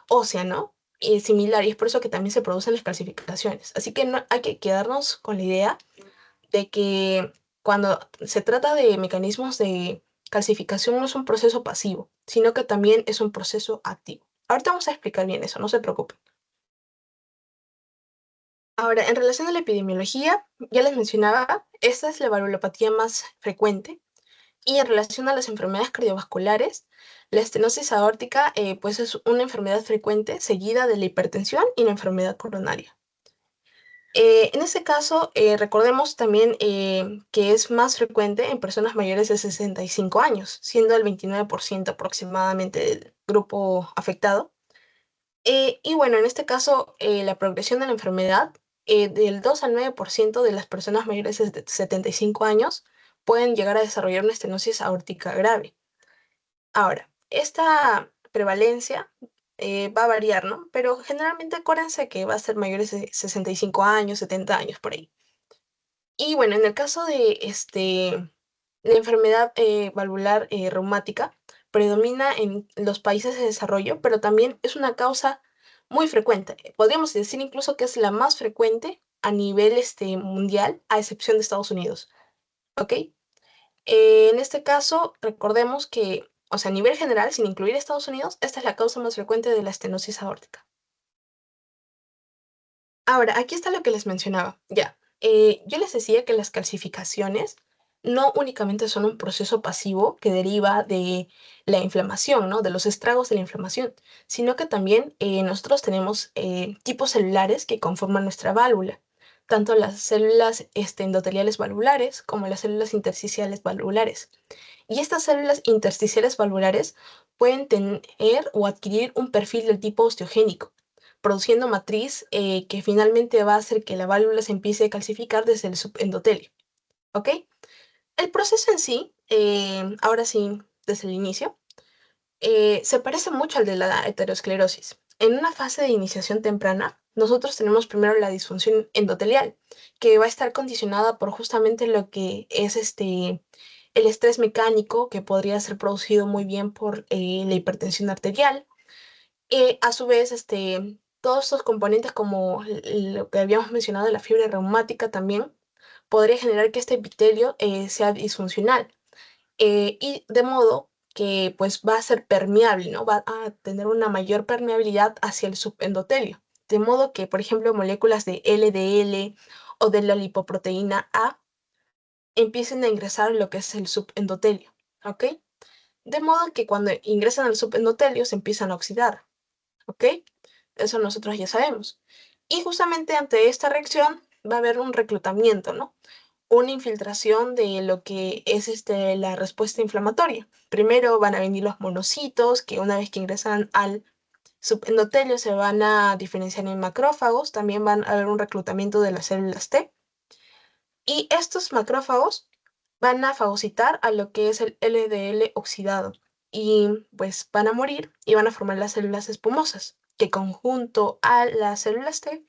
ósea, ¿no? Similar, y es por eso que también se producen las calcificaciones. Así que no, hay que quedarnos con la idea de que cuando se trata de mecanismos de calcificación no es un proceso pasivo, sino que también es un proceso activo. Ahorita vamos a explicar bien eso, no se preocupen. Ahora, en relación a la epidemiología, ya les mencionaba, esta es la valvulopatía más frecuente. Y en relación a las enfermedades cardiovasculares, la estenosis aórtica pues es una enfermedad frecuente seguida de la hipertensión y la enfermedad coronaria. En este caso, recordemos también que es más frecuente en personas mayores de 65 años, siendo el 29% aproximadamente del grupo afectado. Y bueno, en este caso, la progresión de la enfermedad, del 2 al 9% de las personas mayores de 75 años pueden llegar a desarrollar una estenosis aórtica grave. Ahora, esta prevalencia va a variar, ¿no? Pero generalmente acuérdense que va a ser mayores de 65 años, 70 años por ahí. Y bueno, en el caso de la enfermedad valvular reumática, predomina en los países de desarrollo, pero también es una causa muy frecuente. Podríamos decir incluso que es la más frecuente a nivel mundial, a excepción de Estados Unidos. ¿Ok? En este caso, recordemos que, o sea, a nivel general, sin incluir Estados Unidos, esta es la causa más frecuente de la estenosis aórtica. Ahora, aquí está lo que les mencionaba. Ya, yo les decía que las calcificaciones no únicamente son un proceso pasivo que deriva de la inflamación, ¿no? De los estragos de la inflamación, sino que también nosotros tenemos tipos celulares que conforman nuestra válvula, tanto las células endoteliales valvulares como las células intersticiales valvulares. Y estas células intersticiales valvulares pueden tener o adquirir un perfil del tipo osteogénico, produciendo matriz que finalmente va a hacer que la válvula se empiece a calcificar desde el subendotelio. ¿Ok? El proceso en sí, ahora sí, desde el inicio, se parece mucho al de la heterosclerosis. En una fase de iniciación temprana, nosotros tenemos primero la disfunción endotelial, que va a estar condicionada por justamente lo que es el estrés mecánico, que podría ser producido muy bien por la hipertensión arterial. A su vez, todos estos componentes, como lo que habíamos mencionado de la fiebre reumática también, podría generar que este epitelio sea disfuncional y de modo que pues va a ser permeable, ¿no? Va a tener una mayor permeabilidad hacia el subendotelio. De modo que, por ejemplo, moléculas de LDL o de la lipoproteína A empiecen a ingresar a lo que es el subendotelio, ¿ok? De modo que cuando ingresan al subendotelio se empiezan a oxidar, ¿ok? Eso nosotros ya sabemos. Y justamente ante esta reacción va a haber un reclutamiento, ¿no? Una infiltración de lo que es la respuesta inflamatoria. Primero van a venir los monocitos, que una vez que ingresan al subendotelio se van a diferenciar en macrófagos, también van a haber un reclutamiento de las células T. Y estos macrófagos van a fagocitar a lo que es el LDL oxidado y pues van a morir y van a formar las células espumosas, que conjunto a las células T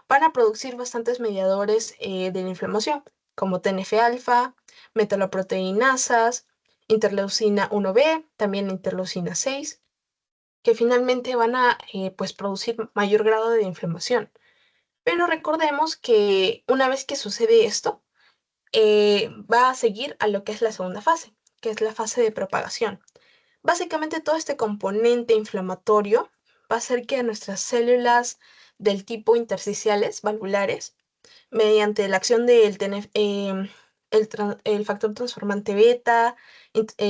van a producir bastantes mediadores de la inflamación, como TNF-alfa, metaloproteinasas, interleucina 1B, también interleucina 6, que finalmente van a pues producir mayor grado de inflamación. Pero recordemos que una vez que sucede esto, va a seguir a lo que es la segunda fase, que es la fase de propagación. Básicamente todo este componente inflamatorio va a hacer que nuestras células del tipo intersticiales valvulares, mediante la acción del el factor transformante beta,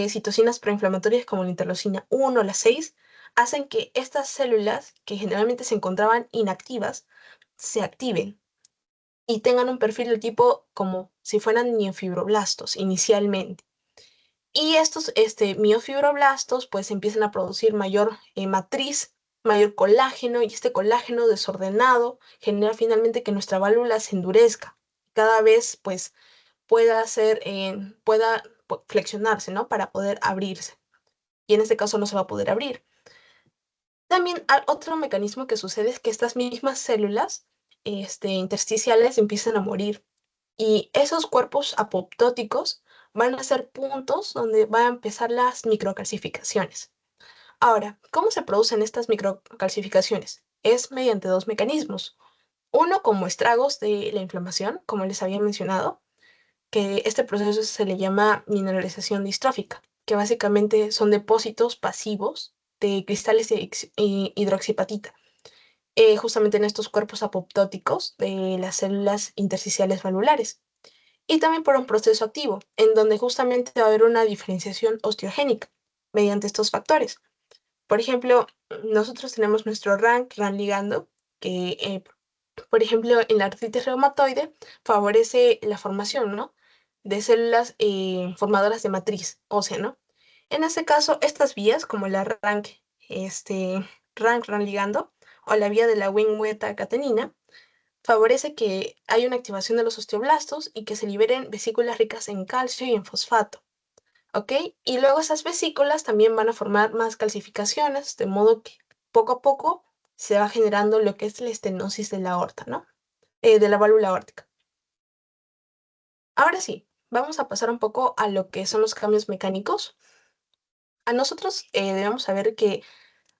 citocinas proinflamatorias como la interleucina 1 o la 6, hacen que estas células, que generalmente se encontraban inactivas, se activen y tengan un perfil de tipo como si fueran miofibroblastos inicialmente. Y estos miofibroblastos pues empiezan a producir mayor matriz, mayor colágeno, y este colágeno desordenado genera finalmente que nuestra válvula se endurezca. Cada vez pues pueda flexionarse, ¿no? Para poder abrirse. Y en este caso no se va a poder abrir. También otro mecanismo que sucede es que estas mismas células intersticiales empiezan a morir. Y esos cuerpos apoptóticos van a ser puntos donde van a empezar las microcalcificaciones. Ahora, ¿cómo se producen estas microcalcificaciones? Es mediante dos mecanismos. Uno como estragos de la inflamación, como les había mencionado, que este proceso se le llama mineralización distrófica, que básicamente son depósitos pasivos de cristales de hidroxipatita, justamente en estos cuerpos apoptóticos de las células intersticiales valvulares. Y también por un proceso activo, en donde justamente va a haber una diferenciación osteogénica mediante estos factores. Por ejemplo, nosotros tenemos nuestro RAN ligando, que, por ejemplo, en la artritis reumatoide favorece la formación, ¿no? De células formadoras de matriz ósea, ¿no? En este caso, estas vías, como la RAN ligando, o la vía de la Wnt catenina, favorece que haya una activación de los osteoblastos y que se liberen vesículas ricas en calcio y en fosfato, ¿ok? Y luego esas vesículas también van a formar más calcificaciones, de modo que poco a poco se va generando lo que es la estenosis de la aorta, ¿no? De la válvula aórtica. Ahora sí, vamos a pasar un poco a lo que son los cambios mecánicos. A nosotros debemos saber que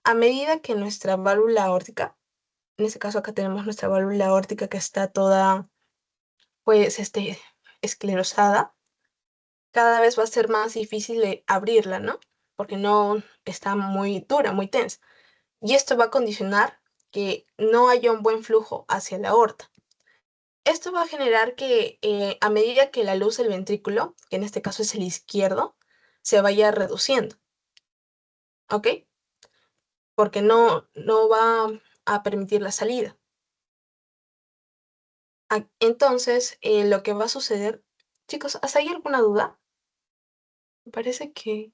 a medida que nuestra válvula aórtica, en este caso acá tenemos nuestra válvula aórtica que está toda, pues, esclerosada, cada vez va a ser más difícil de abrirla, ¿no? Porque no está muy dura, muy tensa. Y esto va a condicionar que no haya un buen flujo hacia la aorta. Esto va a generar que a medida que la luz del ventrículo, que en este caso es el izquierdo, se vaya reduciendo, ¿ok? Porque no va a permitir la salida. Entonces, lo que va a suceder, chicos, ¿hasta ahí alguna duda? Me parece que...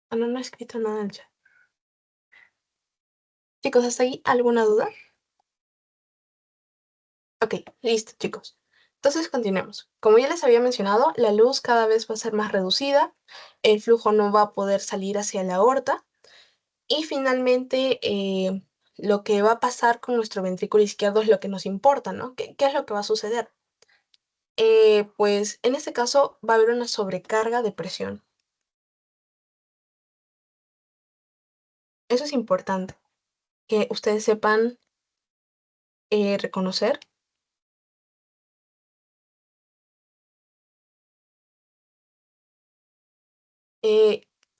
Ah, no, no he escrito nada en el chat. Chicos, ¿hasta ahí alguna duda? Ok, listo, chicos. Entonces continuemos. Como ya les había mencionado, la luz cada vez va a ser más reducida, el flujo no va a poder salir hacia la aorta y finalmente lo que va a pasar con nuestro ventrículo izquierdo es lo que nos importa, ¿no? ¿Qué es lo que va a suceder? Pues en este caso va a haber una sobrecarga de presión. Eso es importante, que ustedes sepan reconocer.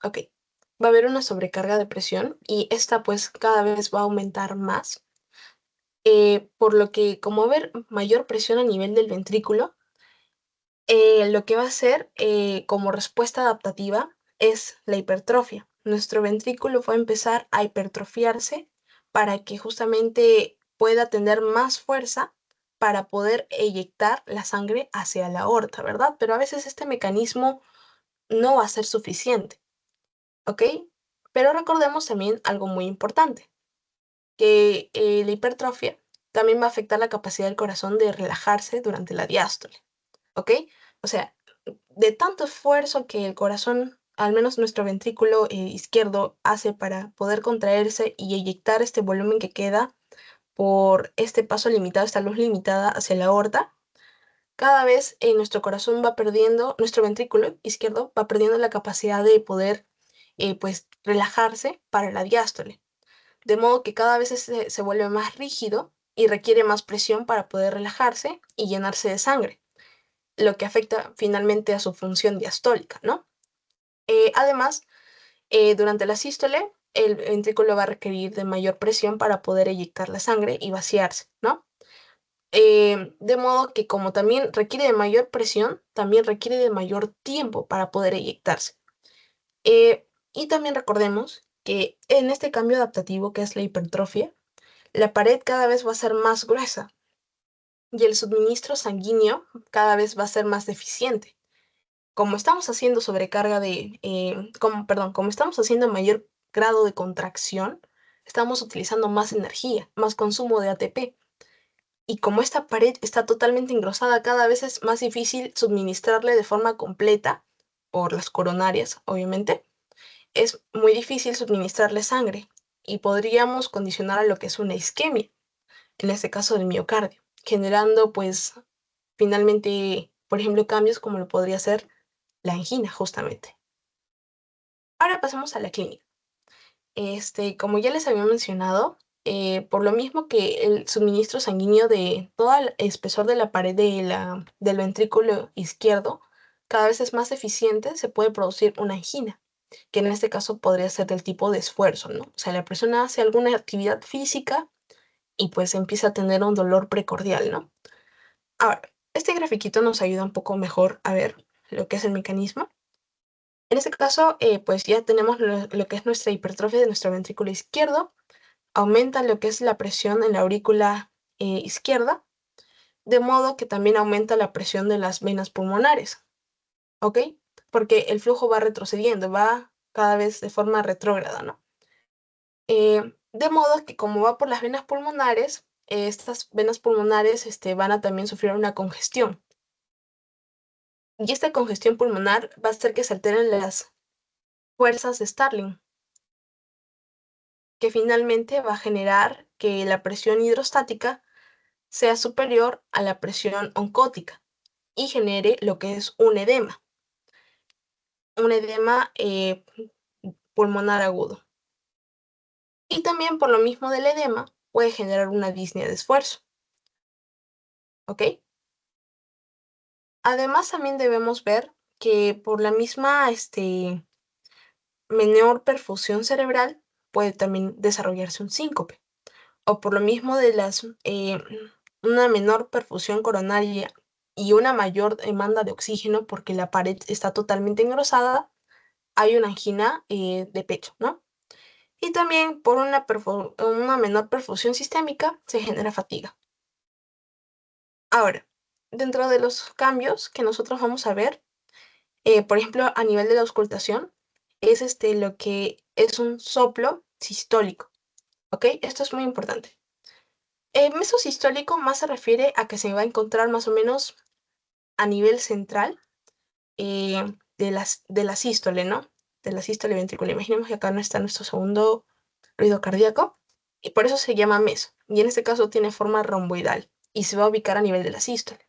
Ok, va a haber una sobrecarga de presión y esta pues cada vez va a aumentar más, por lo que como va a haber mayor presión a nivel del ventrículo, lo que va a hacer como respuesta adaptativa es la hipertrofia. Nuestro ventrículo va a empezar a hipertrofiarse para que justamente pueda tener más fuerza para poder eyectar la sangre hacia la aorta, ¿verdad? Pero a veces este mecanismo no va a ser suficiente. ¿Ok? Pero recordemos también algo muy importante, que la hipertrofia también va a afectar la capacidad del corazón de relajarse durante la diástole, ¿ok? O sea, de tanto esfuerzo que el corazón, al menos nuestro ventrículo izquierdo, hace para poder contraerse y eyectar este volumen que queda por este paso limitado, esta luz limitada hacia la aorta, cada vez nuestro corazón va perdiendo, nuestro ventrículo izquierdo va perdiendo la capacidad de poder pues relajarse para la diástole. De modo que cada vez se vuelve más rígido y requiere más presión para poder relajarse y llenarse de sangre, lo que afecta finalmente a su función diastólica, ¿no? Además, durante la sístole, el ventrículo va a requerir de mayor presión para poder eyectar la sangre y vaciarse, ¿no? De modo que como también requiere de mayor presión, también requiere de mayor tiempo para poder eyectarse. Y también recordemos que en este cambio adaptativo que es la hipertrofia, la pared cada vez va a ser más gruesa y el suministro sanguíneo cada vez va a ser más deficiente. Como estamos haciendo sobrecarga de, como estamos haciendo mayor grado de contracción, estamos utilizando más energía, más consumo de ATP. Y como esta pared está totalmente engrosada, cada vez es más difícil suministrarle de forma completa, por las coronarias, obviamente, es muy difícil suministrarle sangre y podríamos condicionar a lo que es una isquemia, en este caso del miocardio, generando pues finalmente, por ejemplo, cambios como lo podría ser la angina justamente. Ahora pasamos a la clínica. Como ya les había mencionado, por lo mismo que el suministro sanguíneo de todo el espesor de la pared del ventrículo izquierdo cada vez es más eficiente, se puede producir una angina, que en este caso podría ser del tipo de esfuerzo, ¿no? O sea, la persona hace alguna actividad física y pues empieza a tener un dolor precordial, ¿no? Ahora, este grafiquito nos ayuda un poco mejor a ver lo que es el mecanismo. En este caso, pues ya tenemos lo que es nuestra hipertrofia de nuestro ventrículo izquierdo, aumenta lo que es la presión en la aurícula izquierda, de modo que también aumenta la presión de las venas pulmonares, ¿ok? Porque el flujo va retrocediendo, va cada vez de forma retrógrada, ¿no? De modo que como va por las venas pulmonares, estas venas pulmonares van a también sufrir una congestión. Y esta congestión pulmonar va a hacer que se alteren las fuerzas de Starling, que finalmente va a generar que la presión hidrostática sea superior a la presión oncótica y genere lo que es un edema pulmonar agudo. Y también por lo mismo del edema puede generar una disnea de esfuerzo, ¿ok? Además también debemos ver que por la misma menor perfusión cerebral puede también desarrollarse un síncope, o por lo mismo de una menor perfusión coronaria y una mayor demanda de oxígeno porque la pared está totalmente engrosada, hay una angina de pecho, ¿no? Y también por una menor perfusión sistémica se genera fatiga. Ahora, dentro de los cambios que nosotros vamos a ver, por ejemplo, a nivel de la auscultación, es lo que es un soplo sistólico, ¿ok? Esto es muy importante. El mesosistólico más se refiere a que se va a encontrar más o menos a nivel central de la sístole, ¿no? De la sístole ventricular. Imaginemos que acá no está nuestro segundo ruido cardíaco y por eso se llama meso. Y en este caso tiene forma romboidal y se va a ubicar a nivel de la sístole.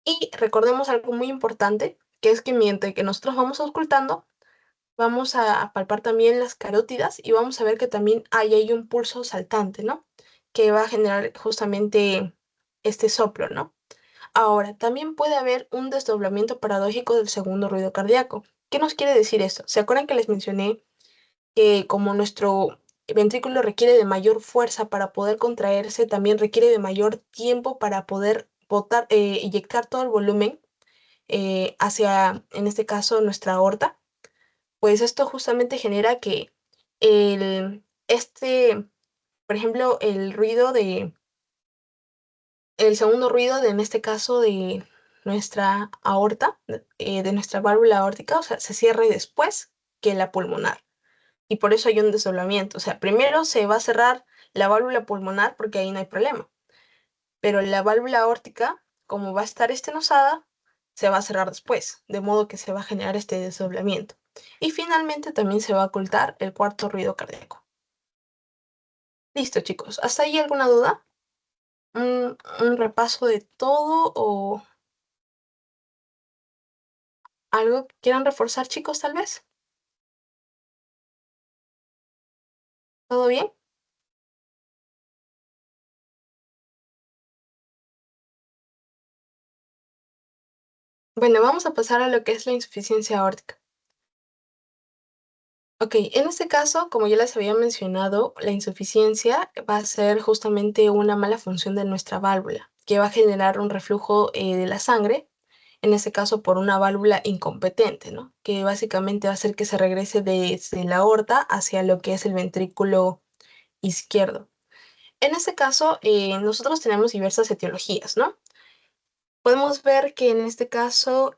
Y recordemos algo muy importante, que es que mientras que nosotros vamos auscultando, vamos a palpar también las carótidas y vamos a ver que también hay ahí un pulso saltante, ¿no? Que va a generar justamente este soplo, ¿no? Ahora, también puede haber un desdoblamiento paradójico del segundo ruido cardíaco. ¿Qué nos quiere decir esto? ¿Se acuerdan que les mencioné que como nuestro ventrículo requiere de mayor fuerza para poder contraerse, también requiere de mayor tiempo para poder inyectar todo el volumen hacia, en este caso, nuestra aorta? Pues esto justamente genera que el, por ejemplo, el segundo ruido en este caso de nuestra aorta, de nuestra válvula aórtica, o sea, se cierre después que la pulmonar. Y por eso hay un desdoblamiento. O sea, primero se va a cerrar la válvula pulmonar porque ahí no hay problema. Pero la válvula aórtica, como va a estar estenosada, se va a cerrar después, de modo que se va a generar este desdoblamiento. Y finalmente también se va a ocultar el cuarto ruido cardíaco. Listo, chicos. ¿Hasta ahí alguna duda? Un repaso de todo o algo que quieran reforzar, chicos, tal vez. ¿Todo bien? Bueno, vamos a pasar a lo que es la insuficiencia aórtica. Ok, en este caso, como ya les había mencionado, la insuficiencia va a ser justamente una mala función de nuestra válvula, que va a generar un reflujo de la sangre, en este caso por una válvula incompetente, ¿no? Que básicamente va a hacer que se regrese desde la aorta hacia lo que es el ventrículo izquierdo. En este caso, nosotros tenemos diversas etiologías, ¿no? Podemos ver que en este caso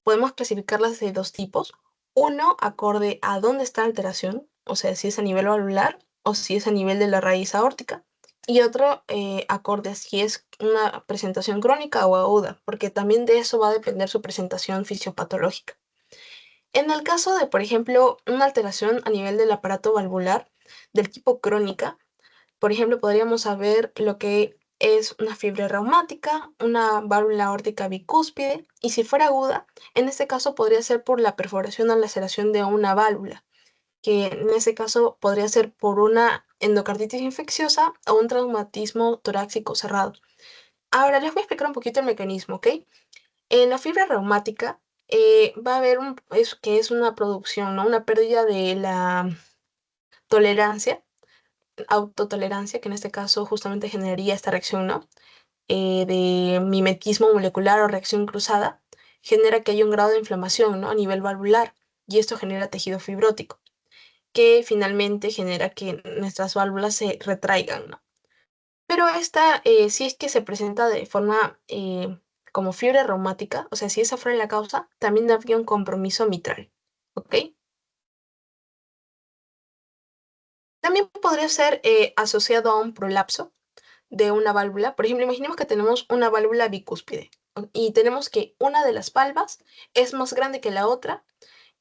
podemos clasificarlas de dos tipos. Uno, acorde a dónde está la alteración, o sea, si es a nivel valvular o si es a nivel de la raíz aórtica. Y otro, acorde a si es una presentación crónica o aguda, porque también de eso va a depender su presentación fisiopatológica. En el caso de, por ejemplo, una alteración a nivel del aparato valvular del tipo crónica, por ejemplo, podríamos saber lo que es una fiebre reumática, una válvula aórtica bicúspide, y si fuera aguda, en este caso podría ser por la perforación o laceración de una válvula, que en ese caso podría ser por una endocarditis infecciosa o un traumatismo torácico cerrado. Ahora les voy a explicar un poquito el mecanismo, ¿ok? En la fiebre reumática va a haber que es una producción, ¿no? Una pérdida de la tolerancia, autotolerancia, que en este caso justamente generaría esta reacción, ¿no? De mimetismo molecular o reacción cruzada, genera que haya un grado de inflamación, ¿no? A nivel valvular, y esto genera tejido fibrótico, que finalmente genera que nuestras válvulas se retraigan, ¿no? Pero esta, si es que se presenta de forma como fiebre reumática, o sea, si esa fuera la causa, también habría un compromiso mitral, ¿ok? También podría ser asociado a un prolapso de una válvula. Por ejemplo, imaginemos que tenemos una válvula bicúspide y tenemos que una de las valvas es más grande que la otra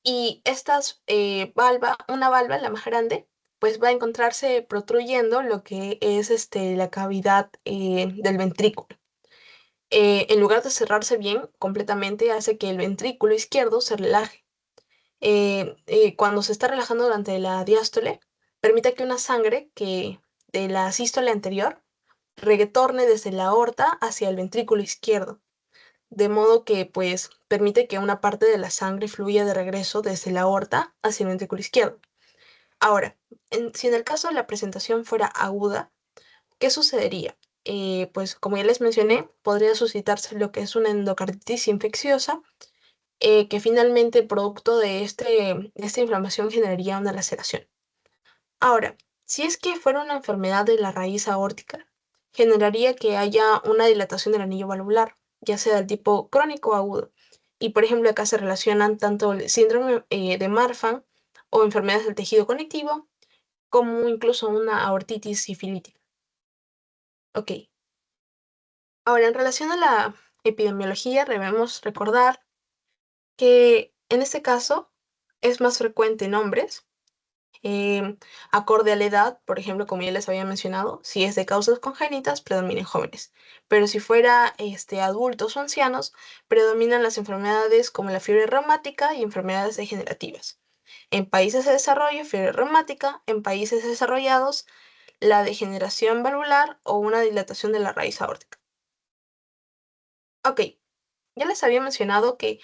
y una valva, la más grande, pues va a encontrarse protruyendo lo que es la cavidad del ventrículo. En lugar de cerrarse bien completamente, hace que el ventrículo izquierdo se relaje. Cuando se está relajando durante la diástole, permite que una sangre que de la sístole anterior retorne desde la aorta hacia el ventrículo izquierdo, de modo que pues permite que una parte de la sangre fluya de regreso desde la aorta hacia el ventrículo izquierdo. Ahora, si en el caso de la presentación fuera aguda, ¿qué sucedería? Pues como ya les mencioné, podría suscitarse lo que es una endocarditis infecciosa, que finalmente producto de esta inflamación generaría una laceración. Ahora, si es que fuera una enfermedad de la raíz aórtica, generaría que haya una dilatación del anillo valvular, ya sea del tipo crónico o agudo. Y por ejemplo, acá se relacionan tanto el síndrome de Marfan o enfermedades del tejido conectivo, como incluso una aortitis sifilítica. Ok, ahora en relación a la epidemiología, debemos recordar que en este caso es más frecuente en hombres, acorde a la edad, por ejemplo, como ya les había mencionado, si es de causas congénitas, predominan jóvenes. Pero si fuera adultos o ancianos, predominan las enfermedades como la fiebre reumática y enfermedades degenerativas. En países de desarrollo, fiebre reumática; en países desarrollados, la degeneración valvular o una dilatación de la raíz aórtica. Ok, ya les había mencionado que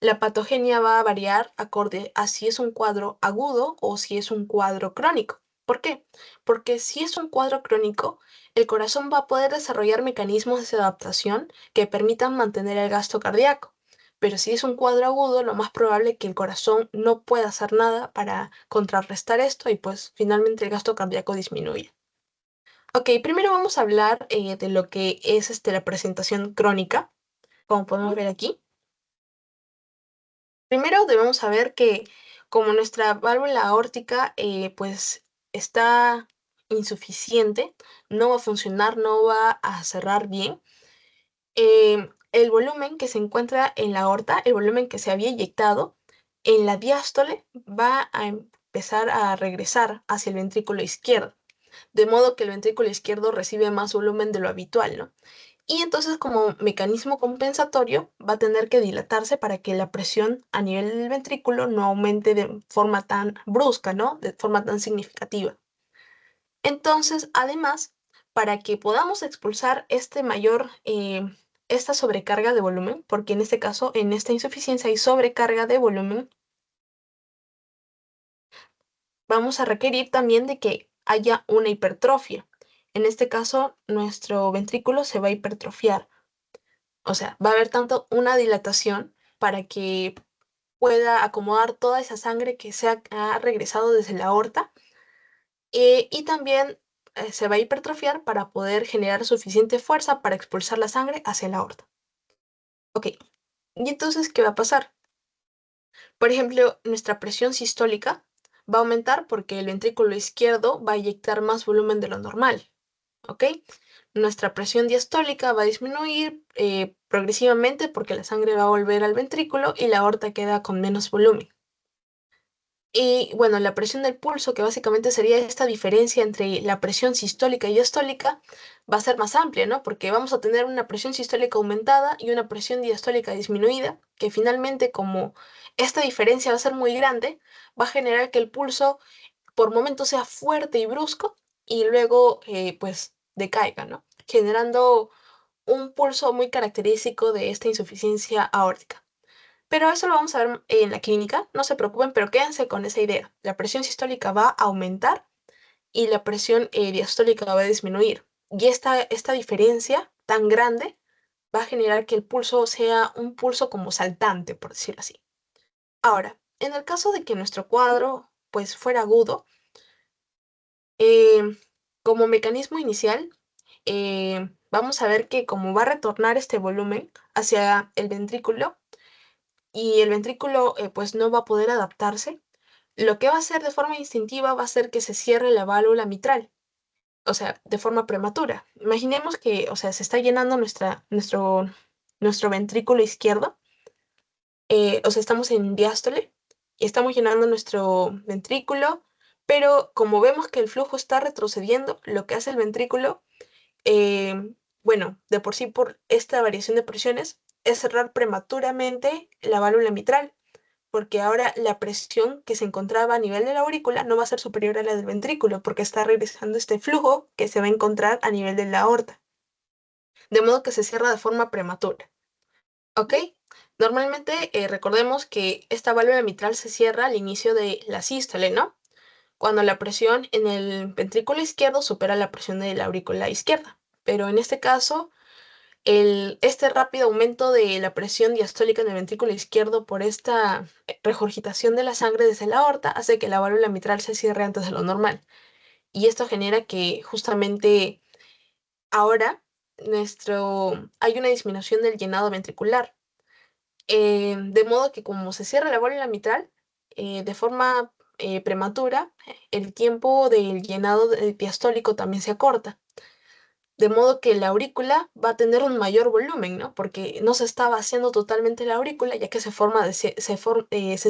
la patogenia va a variar acorde a si es un cuadro agudo o si es un cuadro crónico. ¿Por qué? Porque si es un cuadro crónico, el corazón va a poder desarrollar mecanismos de adaptación que permitan mantener el gasto cardíaco. Pero si es un cuadro agudo, lo más probable es que el corazón no pueda hacer nada para contrarrestar esto y pues finalmente el gasto cardíaco disminuye. Ok, primero vamos a hablar de lo que es la presentación crónica, como podemos ver aquí. Primero debemos saber que como nuestra válvula aórtica pues está insuficiente, no va a funcionar, no va a cerrar bien, el volumen que se encuentra en la aorta, el volumen que se había inyectado en la diástole va a empezar a regresar hacia el ventrículo izquierdo, de modo que el ventrículo izquierdo recibe más volumen de lo habitual, ¿no? Y entonces como mecanismo compensatorio va a tener que dilatarse para que la presión a nivel del ventrículo no aumente de forma tan brusca, ¿no? De forma tan significativa. Entonces, además, para que podamos expulsar esta sobrecarga de volumen, porque en este caso, en esta insuficiencia hay sobrecarga de volumen, vamos a requerir también de que haya una hipertrofia. En este caso, nuestro ventrículo se va a hipertrofiar. O sea, va a haber tanto una dilatación para que pueda acomodar toda esa sangre que ha regresado desde la aorta, y también se va a hipertrofiar para poder generar suficiente fuerza para expulsar la sangre hacia la aorta. Ok, y entonces, ¿qué va a pasar? Por ejemplo, nuestra presión sistólica va a aumentar porque el ventrículo izquierdo va a inyectar más volumen de lo normal, ¿ok? Nuestra presión diastólica va a disminuir progresivamente porque la sangre va a volver al ventrículo y la aorta queda con menos volumen. Y bueno, la presión del pulso, que básicamente sería esta diferencia entre la presión sistólica y diastólica, va a ser más amplia, ¿no? Porque vamos a tener una presión sistólica aumentada y una presión diastólica disminuida, que finalmente, como esta diferencia va a ser muy grande, va a generar que el pulso por momentos sea fuerte y brusco y luego pues decaiga, ¿no? Generando un pulso muy característico de esta insuficiencia aórtica. Pero eso lo vamos a ver en la clínica, no se preocupen, pero quédense con esa idea. La presión sistólica va a aumentar y la presión diastólica va a disminuir. Y esta diferencia tan grande va a generar que el pulso sea un pulso como saltante, por decirlo así. Ahora, en el caso de que nuestro cuadro pues fuera agudo, eh, como mecanismo inicial, vamos a ver que como va a retornar este volumen hacia el ventrículo, y el ventrículo pues no va a poder adaptarse, lo que va a hacer de forma instintiva va a ser que se cierre la válvula mitral, o sea, de forma prematura. Imaginemos que, o sea, se está llenando nuestro ventrículo izquierdo, o sea, estamos en diástole y estamos llenando nuestro ventrículo, pero como vemos que el flujo está retrocediendo, lo que hace el ventrículo, bueno, de por sí por esta variación de presiones, es cerrar prematuramente la válvula mitral, porque ahora la presión que se encontraba a nivel de la aurícula no va a ser superior a la del ventrículo, porque está regresando este flujo que se va a encontrar a nivel de la aorta, de modo que se cierra de forma prematura. ¿Ok? Normalmente recordemos que esta válvula mitral se cierra al inicio de la sístole, ¿no? Cuando la presión en el ventrículo izquierdo supera la presión de la aurícula izquierda. Pero en este caso, este rápido aumento de la presión diastólica en el ventrículo izquierdo por esta regurgitación de la sangre desde la aorta hace que la válvula mitral se cierre antes de lo normal. Y esto genera que justamente ahora hay una disminución del llenado ventricular. De modo que como se cierra la válvula mitral de forma prematura, el tiempo del llenado diastólico también se acorta. De modo que la aurícula va a tener un mayor volumen, ¿no? Porque no se está vaciando totalmente la aurícula, ya que se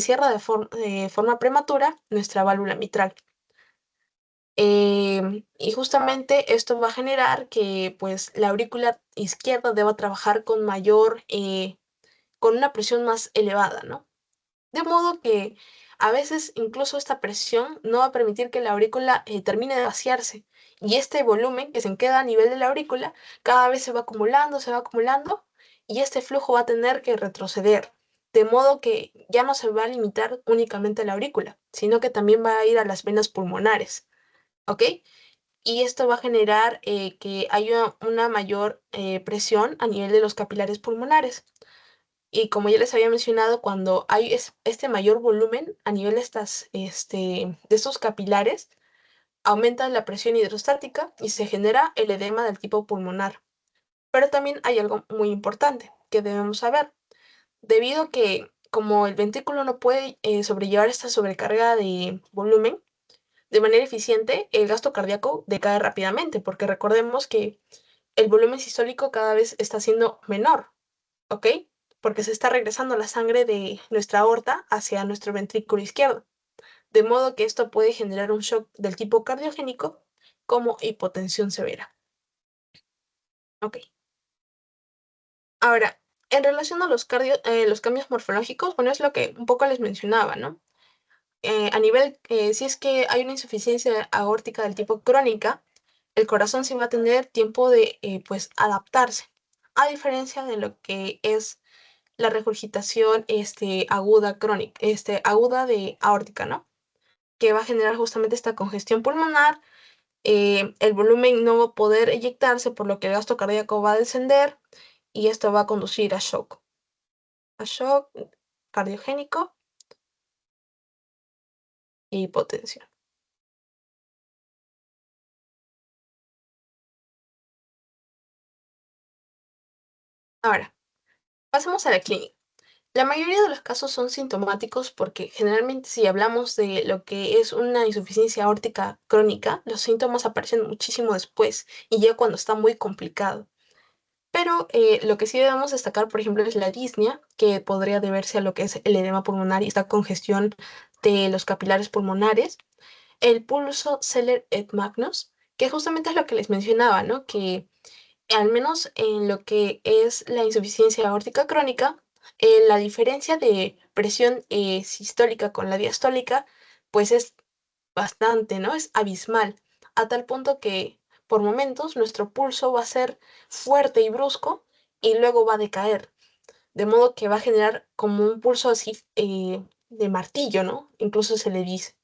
cierra de forma prematura nuestra válvula mitral. Y justamente esto va a generar que pues la aurícula izquierda deba trabajar con una presión más elevada, ¿no? De modo que a veces incluso esta presión no va a permitir que la aurícula termine de vaciarse. Y este volumen que se queda a nivel de la aurícula cada vez se va acumulando y este flujo va a tener que retroceder. De modo que ya no se va a limitar únicamente a la aurícula, sino que también va a ir a las venas pulmonares. ¿Ok? Y esto va a generar que haya una mayor presión a nivel de los capilares pulmonares. Y como ya les había mencionado, cuando hay este mayor volumen a nivel de estos capilares, aumenta la presión hidrostática y se genera el edema del tipo pulmonar. Pero también hay algo muy importante que debemos saber. Debido a que como el ventrículo no puede sobrellevar esta sobrecarga de volumen de manera eficiente, el gasto cardíaco decae rápidamente, porque recordemos que el volumen sistólico cada vez está siendo menor. ¿Ok? Porque se está regresando la sangre de nuestra aorta hacia nuestro ventrículo izquierdo. De modo que esto puede generar un shock del tipo cardiogénico como hipotensión severa. ¿Ok? Ahora, en relación a los cambios morfológicos, bueno, es lo que un poco les mencionaba, ¿no? Si es que hay una insuficiencia aórtica del tipo crónica, el corazón sí va a tener tiempo de, pues, adaptarse, a diferencia de lo que es la regurgitación aguda crónica, aguda de aórtica, ¿no? que va a generar justamente esta congestión pulmonar. El volumen no va a poder eyectarse, por lo que el gasto cardíaco va a descender y esto va a conducir a shock cardiogénico e hipotensión. Ahora, pasemos a la clínica. La mayoría de los casos son sintomáticos porque generalmente si hablamos de lo que es una insuficiencia aórtica crónica, los síntomas aparecen muchísimo después y ya cuando está muy complicado. Pero lo que sí debemos destacar, por ejemplo, es la disnea, que podría deberse a lo que es el edema pulmonar y esta congestión de los capilares pulmonares. El pulso Celer et Magnus, que justamente es lo que les mencionaba, ¿no? Que al menos en lo que es la insuficiencia aórtica crónica, la diferencia de presión sistólica con la diastólica, pues es bastante, ¿no? Es abismal, a tal punto que por momentos nuestro pulso va a ser fuerte y brusco y luego va a decaer, de modo que va a generar como un pulso así de martillo, ¿no? Incluso se le dice.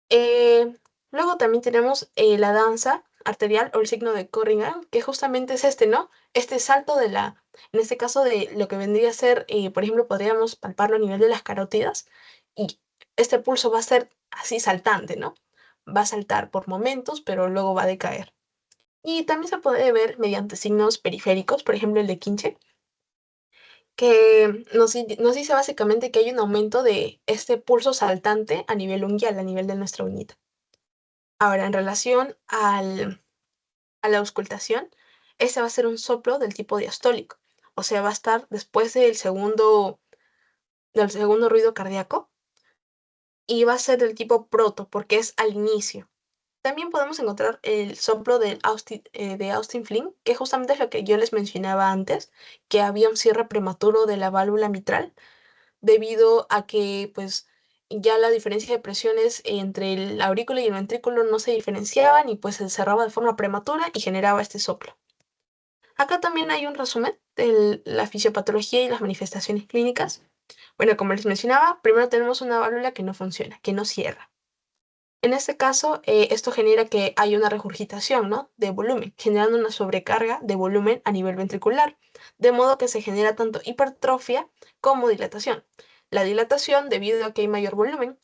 Eh, Luego también tenemos la danza arterial o el signo de Corrigan, que justamente es este, ¿no? Este salto en este caso de lo que vendría a ser, por ejemplo, podríamos palparlo a nivel de las carótidas y este pulso va a ser así saltante, ¿no? Va a saltar por momentos, pero luego va a decaer. Y también se puede ver mediante signos periféricos, por ejemplo, el de Kinche, que nos dice básicamente que hay un aumento de este pulso saltante a nivel unguial, a nivel de nuestra uñita. Ahora, en relación a la auscultación, ese va a ser un soplo del tipo diastólico, o sea, va a estar después del segundo ruido cardíaco y va a ser del tipo proto, porque es al inicio. También podemos encontrar el soplo de Austin Flynn, que justamente es lo que yo les mencionaba antes, que había un cierre prematuro de la válvula mitral debido a que pues ya la diferencia de presiones entre el aurículo y el ventrículo no se diferenciaban y pues se cerraba de forma prematura y generaba este soplo. Acá también hay un resumen de la fisiopatología y las manifestaciones clínicas. Bueno, como les mencionaba, primero tenemos una válvula que no funciona, que no cierra. En este caso, esto genera que hay una regurgitación, ¿no? De volumen, generando una sobrecarga de volumen a nivel ventricular, de modo que se genera tanto hipertrofia como dilatación. La dilatación debido a que hay mayor volumen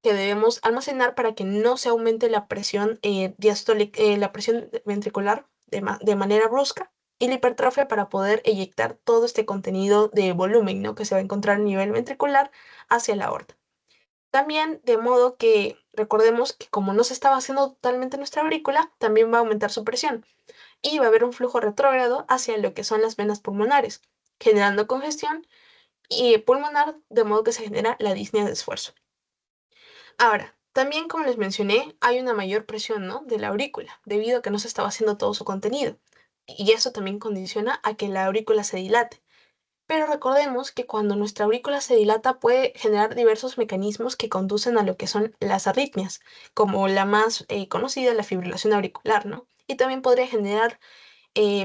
que debemos almacenar para que no se aumente la presión diastólica, la presión ventricular de manera brusca, y la hipertrofia para poder eyectar todo este contenido de volumen, ¿no? Que se va a encontrar a nivel ventricular hacia la aorta. También de modo que recordemos que como no se estaba haciendo totalmente nuestra aurícula, también va a aumentar su presión y va a haber un flujo retrógrado hacia lo que son las venas pulmonares, generando congestión y pulmonar, de modo que se genera la disnea de esfuerzo. Ahora, también como les mencioné, hay una mayor presión, ¿no? De la aurícula, debido a que no se estaba haciendo todo su contenido. Y eso también condiciona a que la aurícula se dilate. Pero recordemos que cuando nuestra aurícula se dilata puede generar diversos mecanismos que conducen a lo que son las arritmias, como la más conocida, la fibrilación auricular, ¿no? Y también podría generar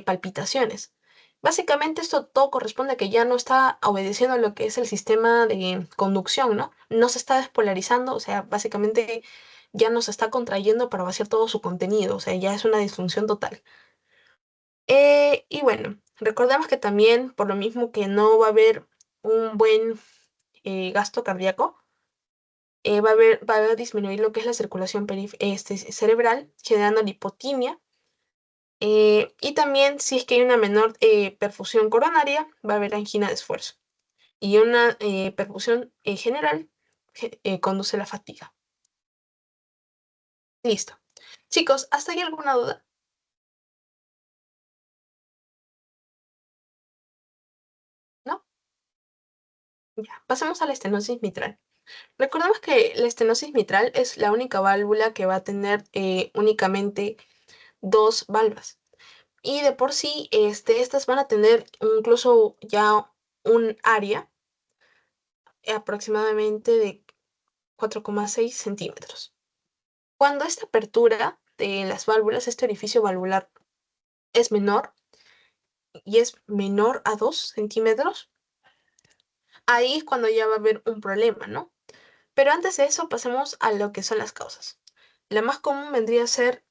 palpitaciones. Básicamente esto todo corresponde a que ya no está obedeciendo a lo que es el sistema de conducción, ¿no? No se está despolarizando, o sea, básicamente ya no se está contrayendo para vaciar todo su contenido, o sea, ya es una disfunción total. Y bueno, recordemos que también, por lo mismo que no va a haber un buen gasto cardíaco, va a disminuir lo que es la circulación cerebral, generando lipotimia. Y también, si es que hay una menor perfusión coronaria, va a haber angina de esfuerzo. Y una perfusión general conduce a la fatiga. Listo. Chicos, ¿hasta aquí alguna duda? ¿No? Ya, pasemos a la estenosis mitral. Recordemos que la estenosis mitral es la única válvula que va a tener únicamente dos valvas. Y de por sí, estas van a tener incluso ya un área aproximadamente de 4,6 centímetros. Cuando esta apertura de las válvulas, este orificio valvular es menor y es menor a 2 centímetros, ahí es cuando ya va a haber un problema, ¿no? Pero antes de eso, pasemos a lo que son las causas. La más común vendría a ser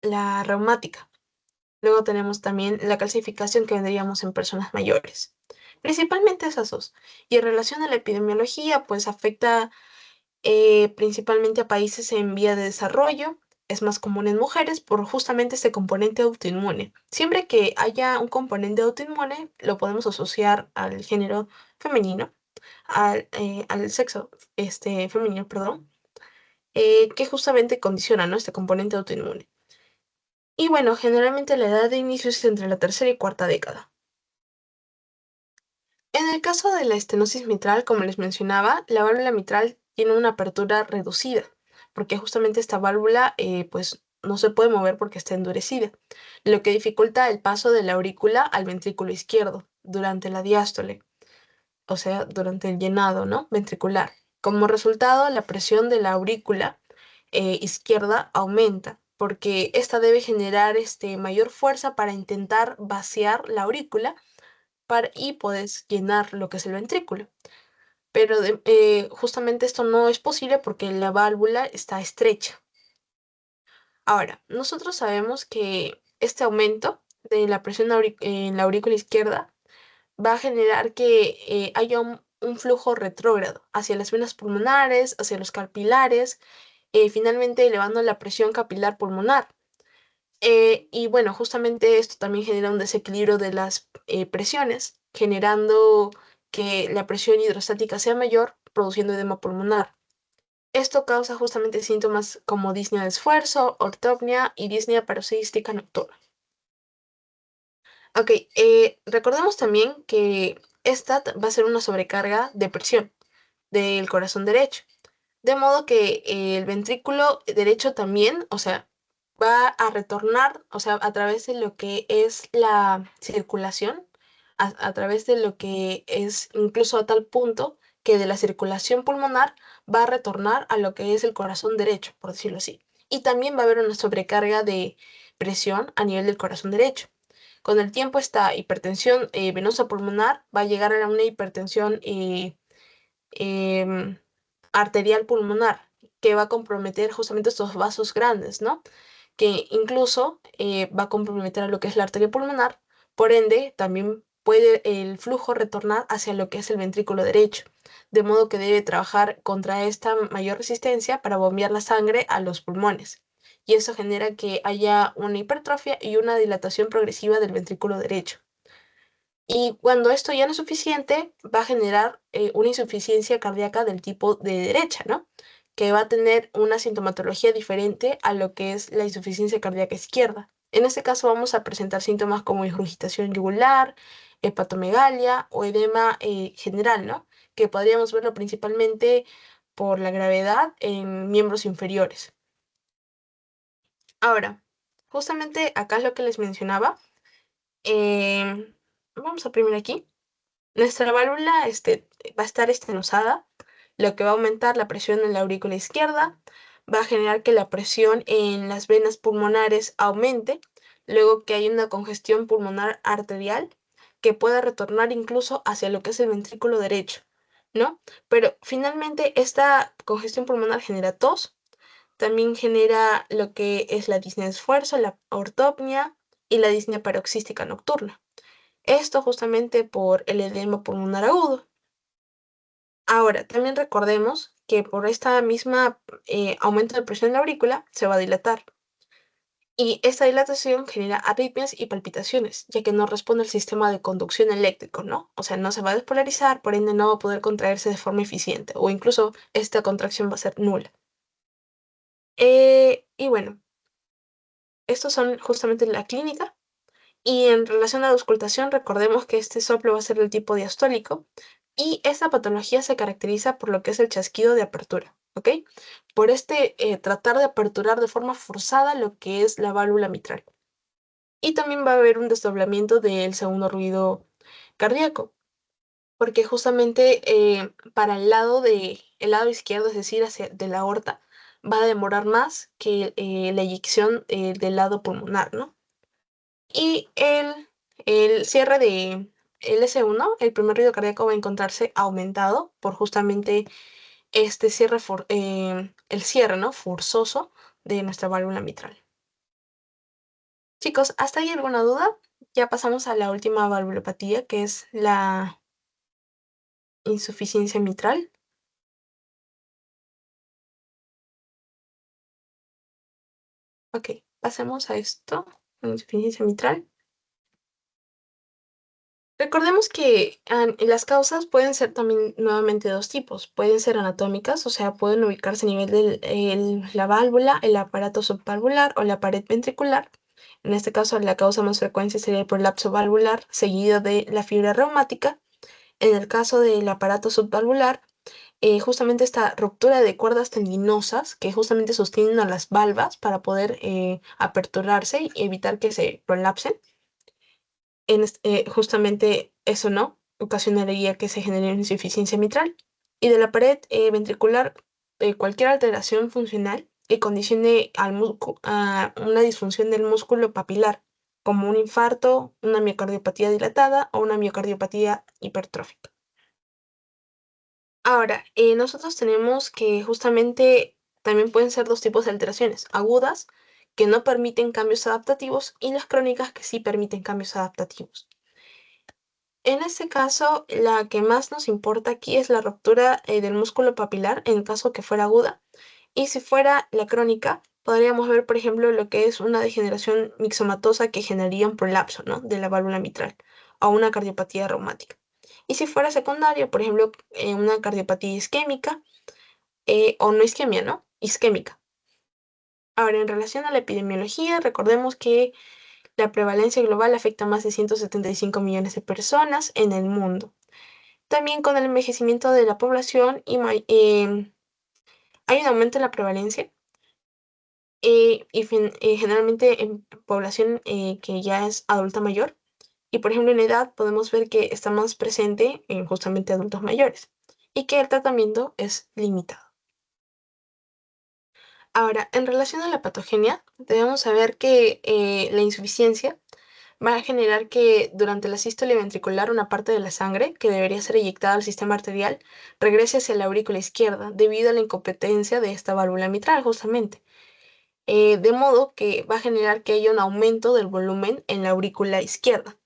la reumática. Luego tenemos también la calcificación que vendríamos en personas mayores. Principalmente esas dos. Y en relación a la epidemiología, pues afecta principalmente a países en vía de desarrollo. Es más común en mujeres por justamente este componente autoinmune. Siempre que haya un componente autoinmune, lo podemos asociar al género femenino, al sexo femenino, perdón, que justamente condiciona, ¿no?, este componente autoinmune. Y bueno, generalmente la edad de inicio es entre la tercera y cuarta década. En el caso de la estenosis mitral, como les mencionaba, la válvula mitral tiene una apertura reducida, porque justamente esta válvula pues no se puede mover porque está endurecida, lo que dificulta el paso de la aurícula al ventrículo izquierdo durante la diástole, o sea, durante el llenado, ¿no?, ventricular. Como resultado, la presión de la aurícula izquierda aumenta, porque esta debe generar mayor fuerza para intentar vaciar la aurícula y puedes llenar lo que es el ventrículo. Pero justamente esto no es posible porque la válvula está estrecha. Ahora, nosotros sabemos que este aumento de la presión en la aurícula izquierda va a generar que haya un flujo retrógrado hacia las venas pulmonares, hacia los capilares, finalmente elevando la presión capilar pulmonar. Y bueno, justamente esto también genera un desequilibrio de las presiones, generando que la presión hidrostática sea mayor, produciendo edema pulmonar. Esto causa justamente síntomas como disnea de esfuerzo, ortopnia y disnea paroxística nocturna. Ok, recordemos también que esta va a ser una sobrecarga de presión del corazón derecho. De modo que el ventrículo derecho también, o sea, va a retornar, o sea, a través de lo que es la circulación, a través de lo que es incluso a tal punto que de la circulación pulmonar va a retornar a lo que es el corazón derecho, por decirlo así. Y también va a haber una sobrecarga de presión a nivel del corazón derecho. Con el tiempo, esta hipertensión venosa pulmonar va a llegar a una hipertensión em, arterial pulmonar, que va a comprometer justamente estos vasos grandes, ¿no? Que incluso va a comprometer a lo que es la arteria pulmonar, por ende, también puede el flujo retornar hacia lo que es el ventrículo derecho, de modo que debe trabajar contra esta mayor resistencia para bombear la sangre a los pulmones. Y eso genera que haya una hipertrofia y una dilatación progresiva del ventrículo derecho. Y cuando esto ya no es suficiente, va a generar una insuficiencia cardíaca del tipo de derecha, ¿no? Que va a tener una sintomatología diferente a lo que es la insuficiencia cardíaca izquierda. En este caso vamos a presentar síntomas como ingurgitación yugular, hepatomegalia o edema general, ¿no? Que podríamos verlo principalmente por la gravedad en miembros inferiores. Ahora, justamente acá es lo que les mencionaba. Vamos a primero aquí. Nuestra válvula va a estar estenosada, lo que va a aumentar la presión en la aurícula izquierda, va a generar que la presión en las venas pulmonares aumente, luego que hay una congestión pulmonar arterial que pueda retornar incluso hacia lo que es el ventrículo derecho, ¿no? Pero finalmente esta congestión pulmonar genera tos, también genera lo que es la disnea de esfuerzo, la ortopnia y la disnea paroxística nocturna. Esto justamente por el edema pulmonar agudo. Ahora, también recordemos que por esta misma aumento de presión en la aurícula se va a dilatar. Y esta dilatación genera arritmias y palpitaciones, ya que no responde al sistema de conducción eléctrico, ¿no? O sea, no se va a despolarizar, por ende no va a poder contraerse de forma eficiente, o incluso esta contracción va a ser nula. Y bueno, estos son justamente la clínica. Y en relación a la auscultación, recordemos que este soplo va a ser del tipo diastólico y esta patología se caracteriza por lo que es el chasquido de apertura, ¿ok? Por tratar de aperturar de forma forzada lo que es la válvula mitral. Y también va a haber un desdoblamiento del segundo ruido cardíaco, porque justamente para el lado izquierdo, es decir, hacia de la aorta, va a demorar más que la eyección del lado pulmonar, ¿no? Y el cierre de el S1, el primer ruido cardíaco va a encontrarse aumentado por justamente este cierre, el cierre, ¿no? Forzoso de nuestra válvula mitral. Chicos, ¿hasta ahí alguna duda? Ya pasamos a la última valvulopatía, que es la insuficiencia mitral. Ok, pasemos a esto, la insuficiencia mitral. Recordemos que las causas pueden ser también nuevamente dos tipos. Pueden ser anatómicas, o sea, pueden ubicarse a nivel de la válvula, el aparato subvalvular o la pared ventricular. En este caso, la causa más frecuente sería el prolapso valvular, seguido de la fibra reumática. En el caso del aparato subvalvular, justamente esta ruptura de cuerdas tendinosas que justamente sostienen a las valvas para poder aperturarse y evitar que se prolapsen. Justamente eso no ocasionaría que se genere una insuficiencia mitral. Y de la pared ventricular, cualquier alteración funcional que condicione a una disfunción del músculo papilar, como un infarto, una miocardiopatía dilatada o una miocardiopatía hipertrófica. Ahora, nosotros tenemos que justamente también pueden ser dos tipos de alteraciones: agudas, que no permiten cambios adaptativos, y las crónicas, que sí permiten cambios adaptativos. En este caso, la que más nos importa aquí es la ruptura del músculo papilar en caso que fuera aguda. Y si fuera la crónica, podríamos ver, por ejemplo, lo que es una degeneración mixomatosa que generaría un prolapso, ¿no?, de la válvula mitral, o una cardiopatía reumática. Y si fuera secundario, por ejemplo, una cardiopatía isquémica, o no isquemia, ¿no?, isquémica. Ahora, en relación a la epidemiología, recordemos que la prevalencia global afecta a más de 175 millones de personas en el mundo. También con el envejecimiento de la población hay un aumento en la prevalencia, generalmente en población que ya es adulta mayor. Y por ejemplo, en edad podemos ver que está más presente en justamente adultos mayores y que el tratamiento es limitado. Ahora, en relación a la patogenia, debemos saber que la insuficiencia va a generar que durante la sístole ventricular una parte de la sangre que debería ser eyectada al sistema arterial regrese hacia la aurícula izquierda debido a la incompetencia de esta válvula mitral, justamente. De modo que va a generar que haya un aumento del volumen en la aurícula izquierda,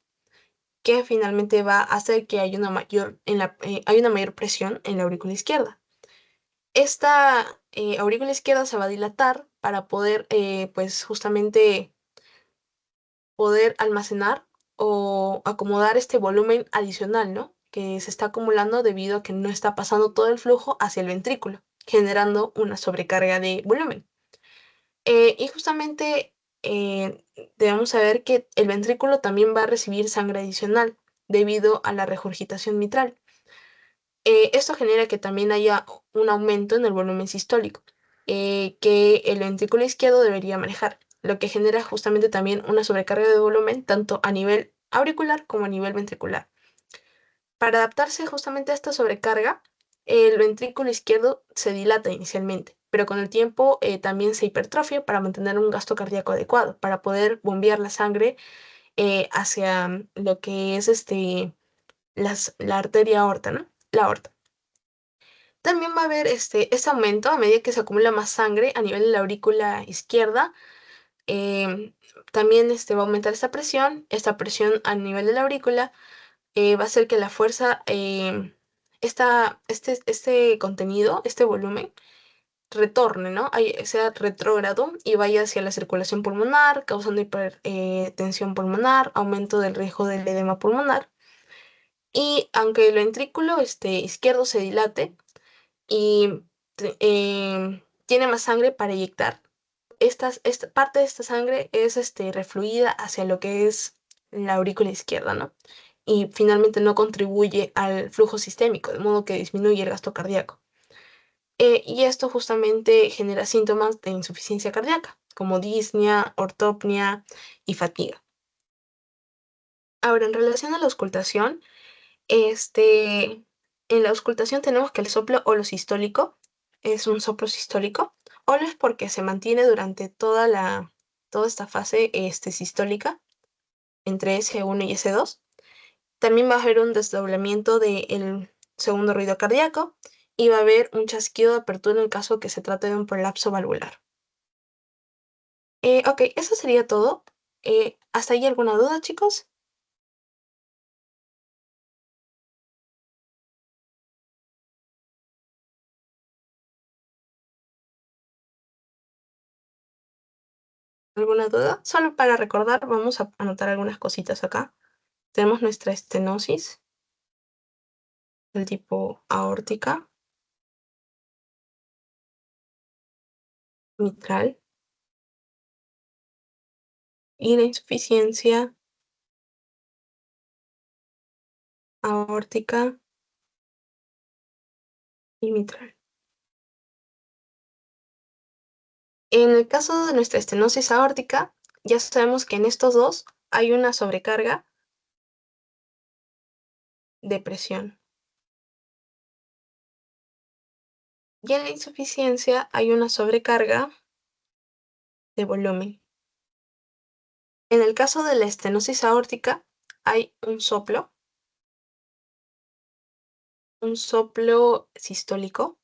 que finalmente va a hacer que haya hay una mayor presión en la aurícula izquierda. Esta aurícula izquierda se va a dilatar para poder, pues justamente poder almacenar o acomodar este volumen adicional, ¿no?, que se está acumulando debido a que no está pasando todo el flujo hacia el ventrículo, generando una sobrecarga de volumen. Y justamente debemos saber que el ventrículo también va a recibir sangre adicional debido a la regurgitación mitral. Esto genera que también haya un aumento en el volumen sistólico, que el ventrículo izquierdo debería manejar, lo que genera justamente también una sobrecarga de volumen tanto a nivel auricular como a nivel ventricular. Para adaptarse justamente a esta sobrecarga, el ventrículo izquierdo se dilata inicialmente, pero con el tiempo también se hipertrofia para mantener un gasto cardíaco adecuado, para poder bombear la sangre hacia lo que es la arteria aorta, ¿no?, la aorta. También va a haber este aumento a medida que se acumula más sangre a nivel de la aurícula izquierda. em, También va a aumentar esta presión a nivel de la aurícula va a hacer que la fuerza, este contenido, este volumen, retorne, ¿no? Sea retrógrado y vaya hacia la circulación pulmonar, causando hipertensión pulmonar, aumento del riesgo del edema pulmonar. Y aunque el ventrículo izquierdo se dilate y tiene más sangre para eyectar, esta parte de esta sangre es refluida hacia lo que es la aurícula izquierda, ¿no? Y finalmente no contribuye al flujo sistémico, de modo que disminuye el gasto cardíaco. Y esto justamente genera síntomas de insuficiencia cardíaca, como disnea, ortopnia y fatiga. Ahora, en relación a la auscultación, en la auscultación tenemos que el soplo holosistólico es un soplo sistólico. Holo es porque se mantiene durante toda esta fase sistólica entre S1 y S2. También va a haber un desdoblamiento del segundo ruido cardíaco y va a haber un chasquido de apertura en el caso que se trate de un prolapso valvular. Ok, eso sería todo. ¿Hasta ahí alguna duda, chicos? ¿Alguna duda? Solo para recordar, vamos a anotar algunas cositas acá. Tenemos nuestra estenosis del tipo aórtica, mitral y la insuficiencia aórtica y mitral. En el caso de nuestra estenosis aórtica, ya sabemos que en estos dos hay una sobrecarga de presión. Y en la insuficiencia hay una sobrecarga de volumen. En el caso de la estenosis aórtica hay un soplo sistólico.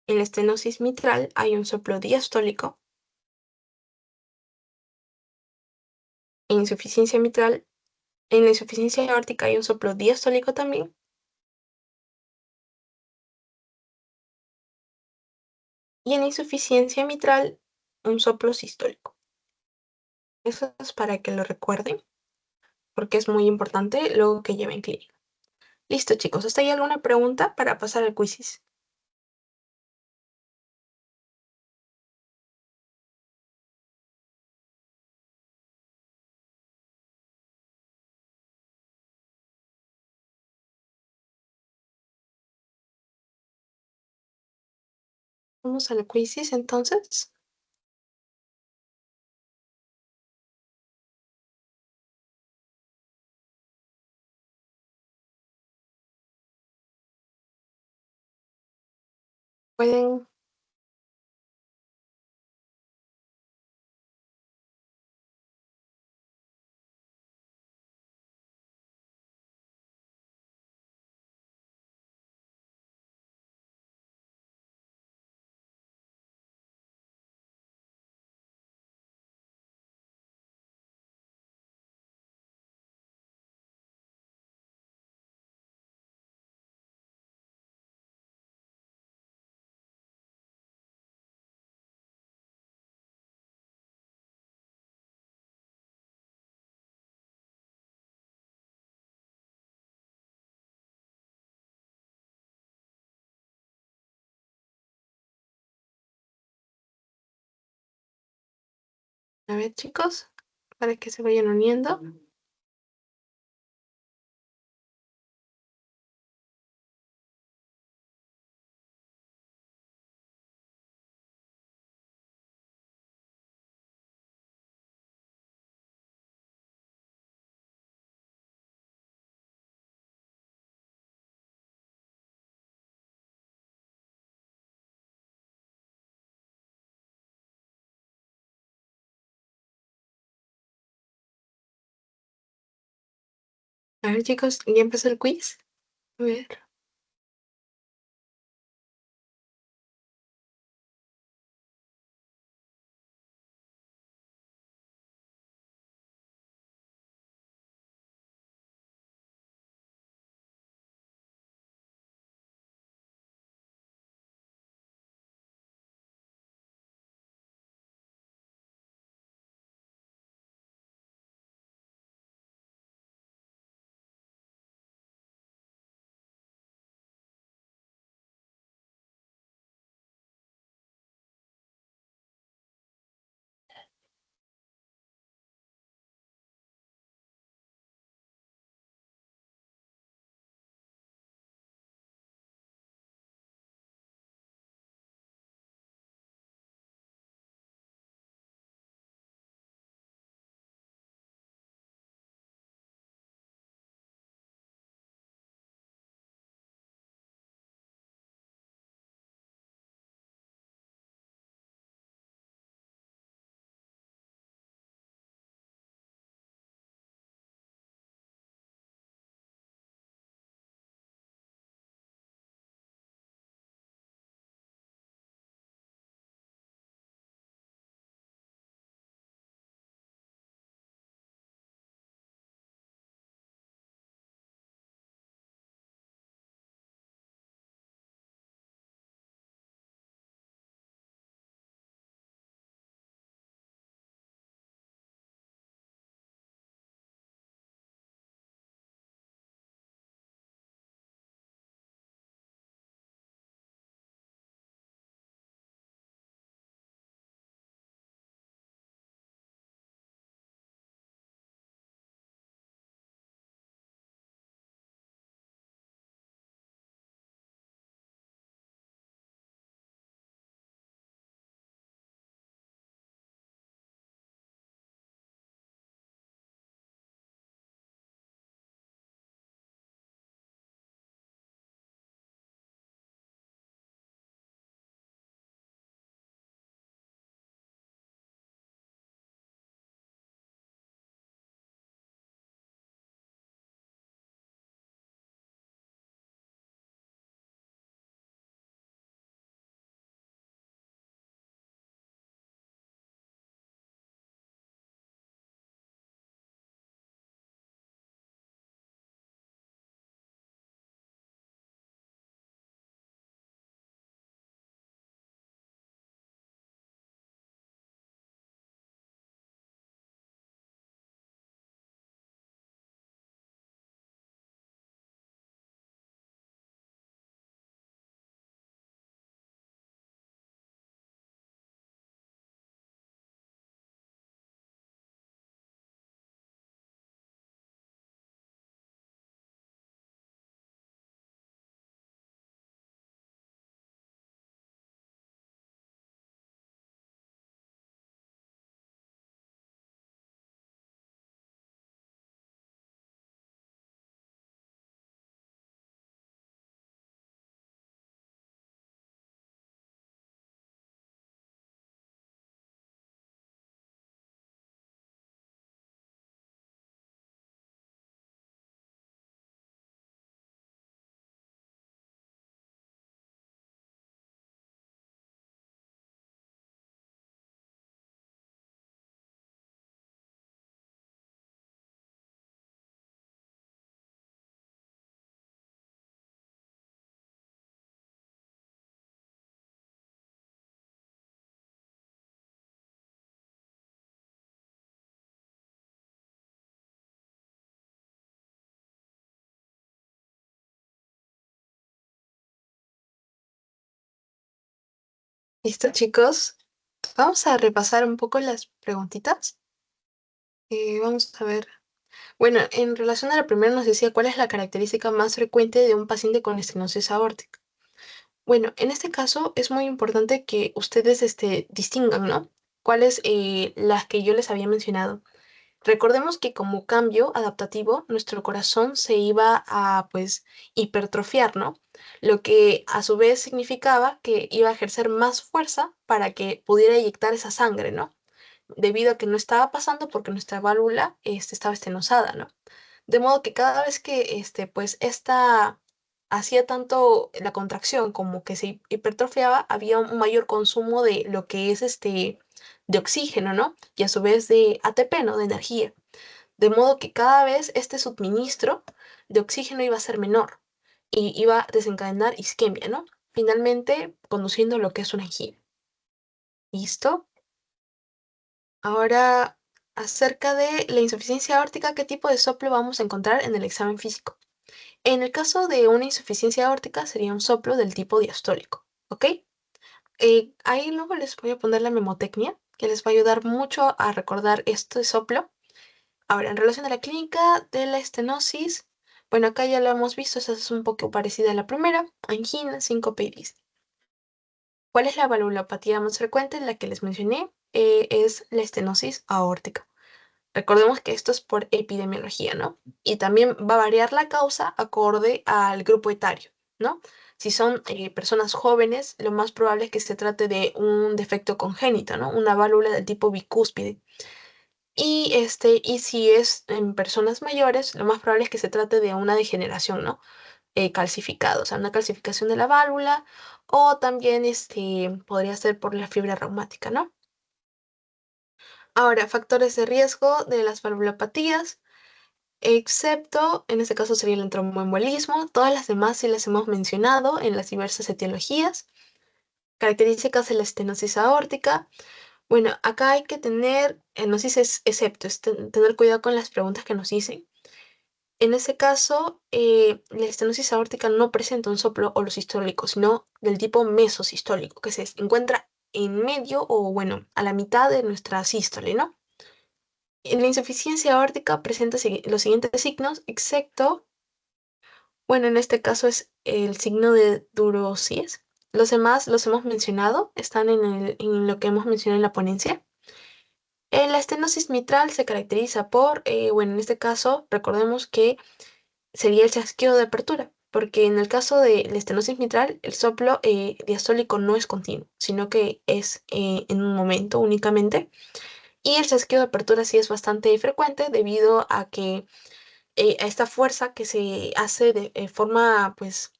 En la estenosis mitral hay un soplo diastólico. En insuficiencia mitral, en la insuficiencia aórtica hay un soplo diastólico también. Y en la insuficiencia mitral, un soplo sistólico. Eso es para que lo recuerden, porque es muy importante luego que lleven clínica. Listo, chicos. ¿Hasta ahí alguna pregunta para pasar al quizzes? Vamos al quizzes entonces. Pueden a ver, chicos, para que se vayan uniendo. A ver, chicos, ya empezó el quiz. A ver. ¿Listo, chicos? Vamos a repasar un poco las preguntitas. Vamos a ver. Bueno, en relación a la primera nos decía cuál es la característica más frecuente de un paciente con estenosis aórtica. Bueno, en este caso es muy importante que ustedes distingan, ¿no? ¿Cuáles las que yo les había mencionado? Recordemos que como cambio adaptativo, nuestro corazón se iba a, pues, hipertrofiar, ¿no? Lo que a su vez significaba que iba a ejercer más fuerza para que pudiera eyectar esa sangre, ¿no? Debido a que no estaba pasando porque nuestra válvula estaba estenosada, ¿no? De modo que cada vez que pues esta hacía tanto la contracción como que se hipertrofiaba, había un mayor consumo de lo que es de oxígeno, ¿no? Y a su vez de ATP, ¿no? De energía. De modo que cada vez este suministro de oxígeno iba a ser menor y iba a desencadenar isquemia, ¿no? Finalmente conduciendo a lo que es una angina. ¿Listo? Ahora, acerca de la insuficiencia aórtica, ¿qué tipo de soplo vamos a encontrar en el examen físico? En el caso de una insuficiencia aórtica sería un soplo del tipo diastólico, ¿ok? Ahí luego les voy a poner la memotecnia, que les va a ayudar mucho a recordar este soplo. Ahora, en relación a la clínica de la estenosis, bueno, acá ya lo hemos visto, esa es un poco parecida a la primera, angina, síncope y disnea. ¿Cuál es la valvulopatía más frecuente? La que les mencioné, es la estenosis aórtica. Recordemos que esto es por epidemiología, ¿no? Y también va a variar la causa acorde al grupo etario, ¿no? Si son personas jóvenes, lo más probable es que se trate de un defecto congénito, ¿no? Una válvula del tipo bicúspide. Y si es en personas mayores, lo más probable es que se trate de una degeneración, ¿no? Calcificado, o sea, una calcificación de la válvula, o también podría ser por la fibra reumática, ¿no? Ahora, factores de riesgo de las valvulopatías. Excepto, en este caso sería el tromboembolismo, todas las demás sí las hemos mencionado en las diversas etiologías. Características de la estenosis aórtica. Bueno, acá hay que tener, nos dice excepto, tener cuidado con las preguntas que nos dicen. En ese caso, la estenosis aórtica no presenta un soplo holosistólico, sino del tipo mesosistólico, que se encuentra en medio o, bueno, a la mitad de nuestra sístole, ¿no? En la insuficiencia aórtica presenta los siguientes signos, excepto. Bueno, en este caso es el signo de Durocies. Los demás los hemos mencionado, están en lo que hemos mencionado en la ponencia. La estenosis mitral se caracteriza por, bueno, en este caso, recordemos que sería el chasquido de apertura, porque en el caso de la estenosis mitral, el soplo diastólico no es continuo, sino que es en un momento únicamente. Y el chasquido de apertura sí es bastante frecuente debido a que a esta fuerza que se hace de forma, pues,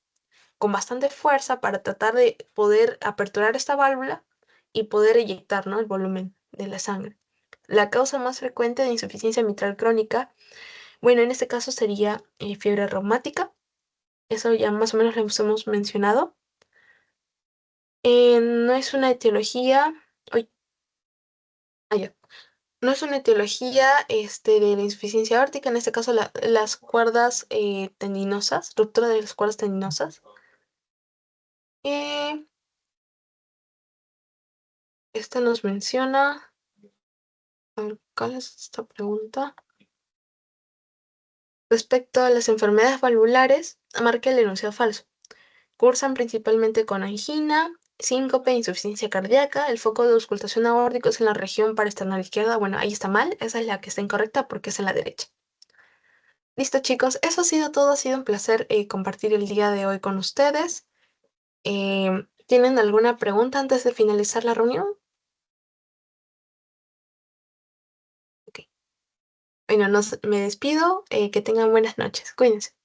con bastante fuerza para tratar de poder aperturar esta válvula y poder eyectar, ¿no? El volumen de la sangre. La causa más frecuente de insuficiencia mitral crónica, bueno, en este caso sería fiebre reumática. Eso ya más o menos lo hemos mencionado. No es una etiología, uy, ya. No es una etiología de la insuficiencia aórtica, en este caso las cuerdas tendinosas, ruptura de las cuerdas tendinosas. Eh, Esta nos menciona. A ver, ¿cuál es esta pregunta? Respecto a las enfermedades valvulares, marca el enunciado falso. Cursan principalmente con angina, síncope, insuficiencia cardíaca. El foco de auscultación aórtico es en la región paraesternal izquierda. Bueno, ahí está mal. Esa es la que está incorrecta porque es en la derecha. Listo, chicos. Eso ha sido todo. Ha sido un placer compartir el día de hoy con ustedes. ¿Tienen alguna pregunta antes de finalizar la reunión? Ok. Bueno, me despido. Que tengan buenas noches. Cuídense.